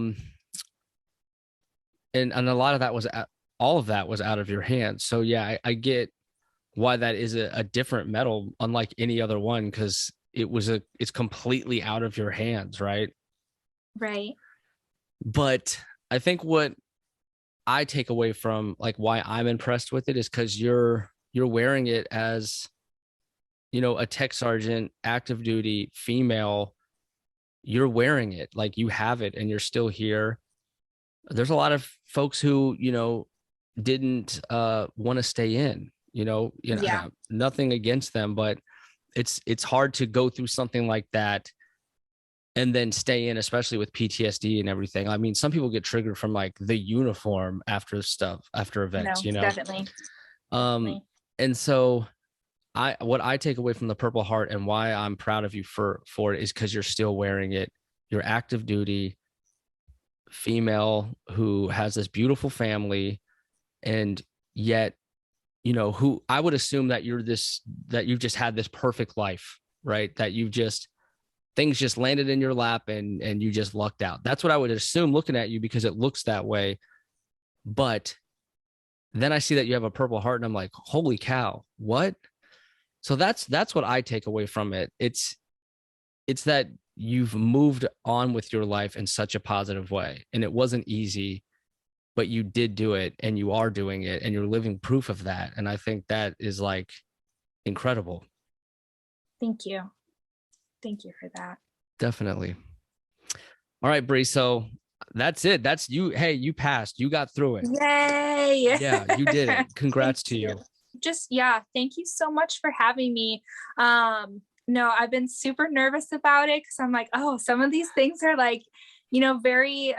Speaker 2: And a lot of that was all of that was out of your hands. So yeah, I get why that is a different medal, unlike any other one, because it's completely out of your hands, right?
Speaker 1: Right.
Speaker 2: But I think what I take away from like why I'm impressed with it is because you're wearing it as, you know, a tech sergeant, active duty, female. You're wearing it, like you have it, and you're still here. There's a lot of folks who, you know, didn't want to stay in, you know, nothing against them, but it's hard to go through something like that and then stay in, especially with PTSD and everything. I mean, some people get triggered from like the uniform after events, you know.
Speaker 1: Definitely.
Speaker 2: And so what I take away from the Purple Heart and why I'm proud of you for it is because you're still wearing it. You're active duty female who has this beautiful family, and yet, you know, who I would assume that you've just had this perfect life, right? That things just landed in your lap and you just lucked out. That's what I would assume looking at you, because it looks that way. But then I see that you have a Purple Heart and I'm like, holy cow, what? So that's what I take away from it. It's that you've moved on with your life in such a positive way, and it wasn't easy, but you did do it, and you are doing it, and you're living proof of that. And I think that is like incredible.
Speaker 1: Thank you for that.
Speaker 2: Definitely. All right, Bree, so that's it. That's you. Hey, you passed. You got through it.
Speaker 1: Yay.
Speaker 2: Yeah, you did it. Congrats to you.
Speaker 1: Thank you so much for having me. No, I've been super nervous about it because I'm like, oh, some of these things are like, very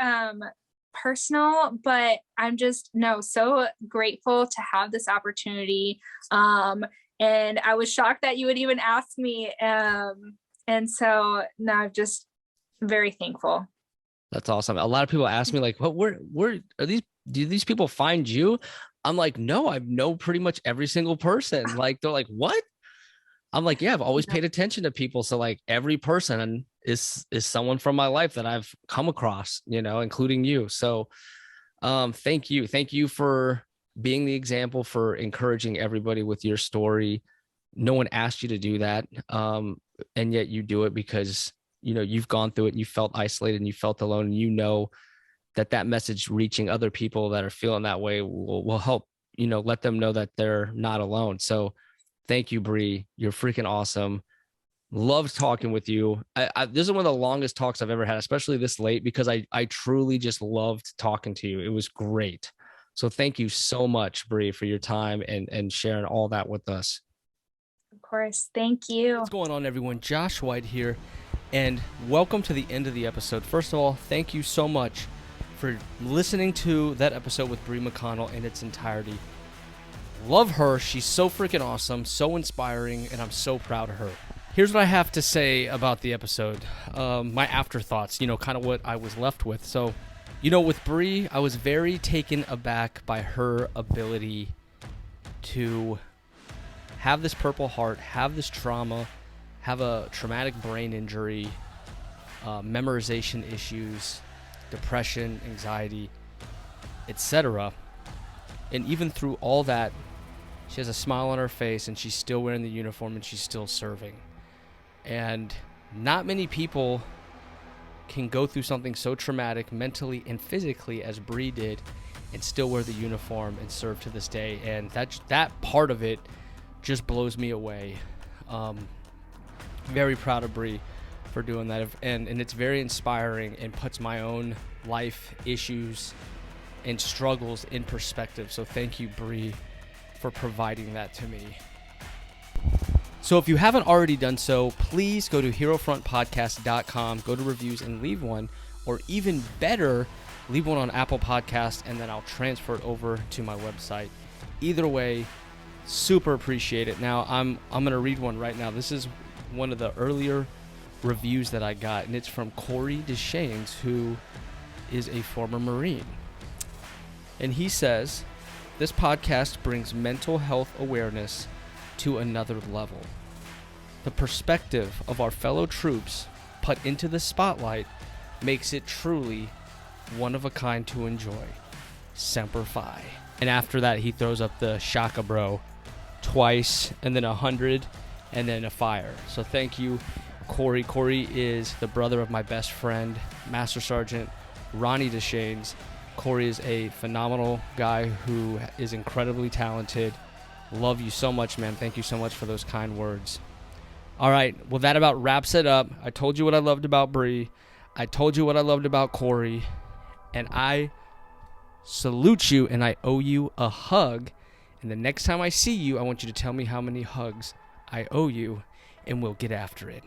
Speaker 1: personal, but I'm just so grateful to have this opportunity. And I was shocked that you would even ask me. And so now I'm just very thankful.
Speaker 2: That's awesome. A lot of people ask me like, where are these? Do these people find you? I'm like, no, I know pretty much every single person. Like, they're like, what? I'm like, yeah, I've always paid attention to people. So like every person is someone from my life that I've come across, including you. So thank you. Thank you for being the example, for encouraging everybody with your story. No one asked you to do that. And yet you do it because, you've gone through it and you felt isolated and you felt alone. And that message reaching other people that are feeling that way will help, let them know that they're not alone. So thank you, Bree. You're freaking awesome. Loved talking with you. This is one of the longest talks I've ever had, especially this late, because I truly just loved talking to you. It was great. So thank you so much, Bree, for your time and sharing all that with us.
Speaker 1: Of course. Thank you.
Speaker 2: What's going on, everyone? Josh White here, and welcome to the end of the episode. First of all, thank you so much for listening to that episode with Bree McConnell in its entirety. Love her. She's so freaking awesome, so inspiring, and I'm so proud of her. Here's what I have to say about the episode. My afterthoughts, kind of what I was left with. So, with Bree, I was very taken aback by her ability to have this Purple Heart, have this trauma, have a traumatic brain injury, memorization issues, depression, anxiety, etc. And even through all that, she has a smile on her face and she's still wearing the uniform and she's still serving. And not many people can go through something so traumatic mentally and physically as Bree did and still wear the uniform and serve to this day. And that part of it just blows me away. Very proud of Bree for doing that. And it's very inspiring and puts my own life issues and struggles in perspective. So thank you, Bree, for providing that to me. So if you haven't already done so, please go to herofrontpodcast.com, go to reviews and leave one, or even better, leave one on Apple Podcasts, and then I'll transfer it over to my website. Either way, super appreciate it. Now, I'm going to read one right now. This is one of the earlier reviews that I got, and it's from Cory Deschenes, who is a former Marine. And he says, "This podcast brings mental health awareness to another level. The perspective of our fellow troops put into the spotlight makes it truly one of a kind to enjoy. Semper Fi." And after that, he throws up the Shaka Bro twice, and then 100, and then a fire. So thank you, Cory. Cory is the brother of my best friend, Master Sergeant Ronnie Deschenes. Cory is a phenomenal guy who is incredibly talented. Love you so much, man. Thank you so much for those kind words. All right. Well, that about wraps it up. I told you what I loved about Bree. I told you what I loved about Cory. And I salute you, and I owe you a hug. And the next time I see you, I want you to tell me how many hugs I owe you, and we'll get after it.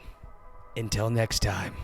Speaker 2: Until next time.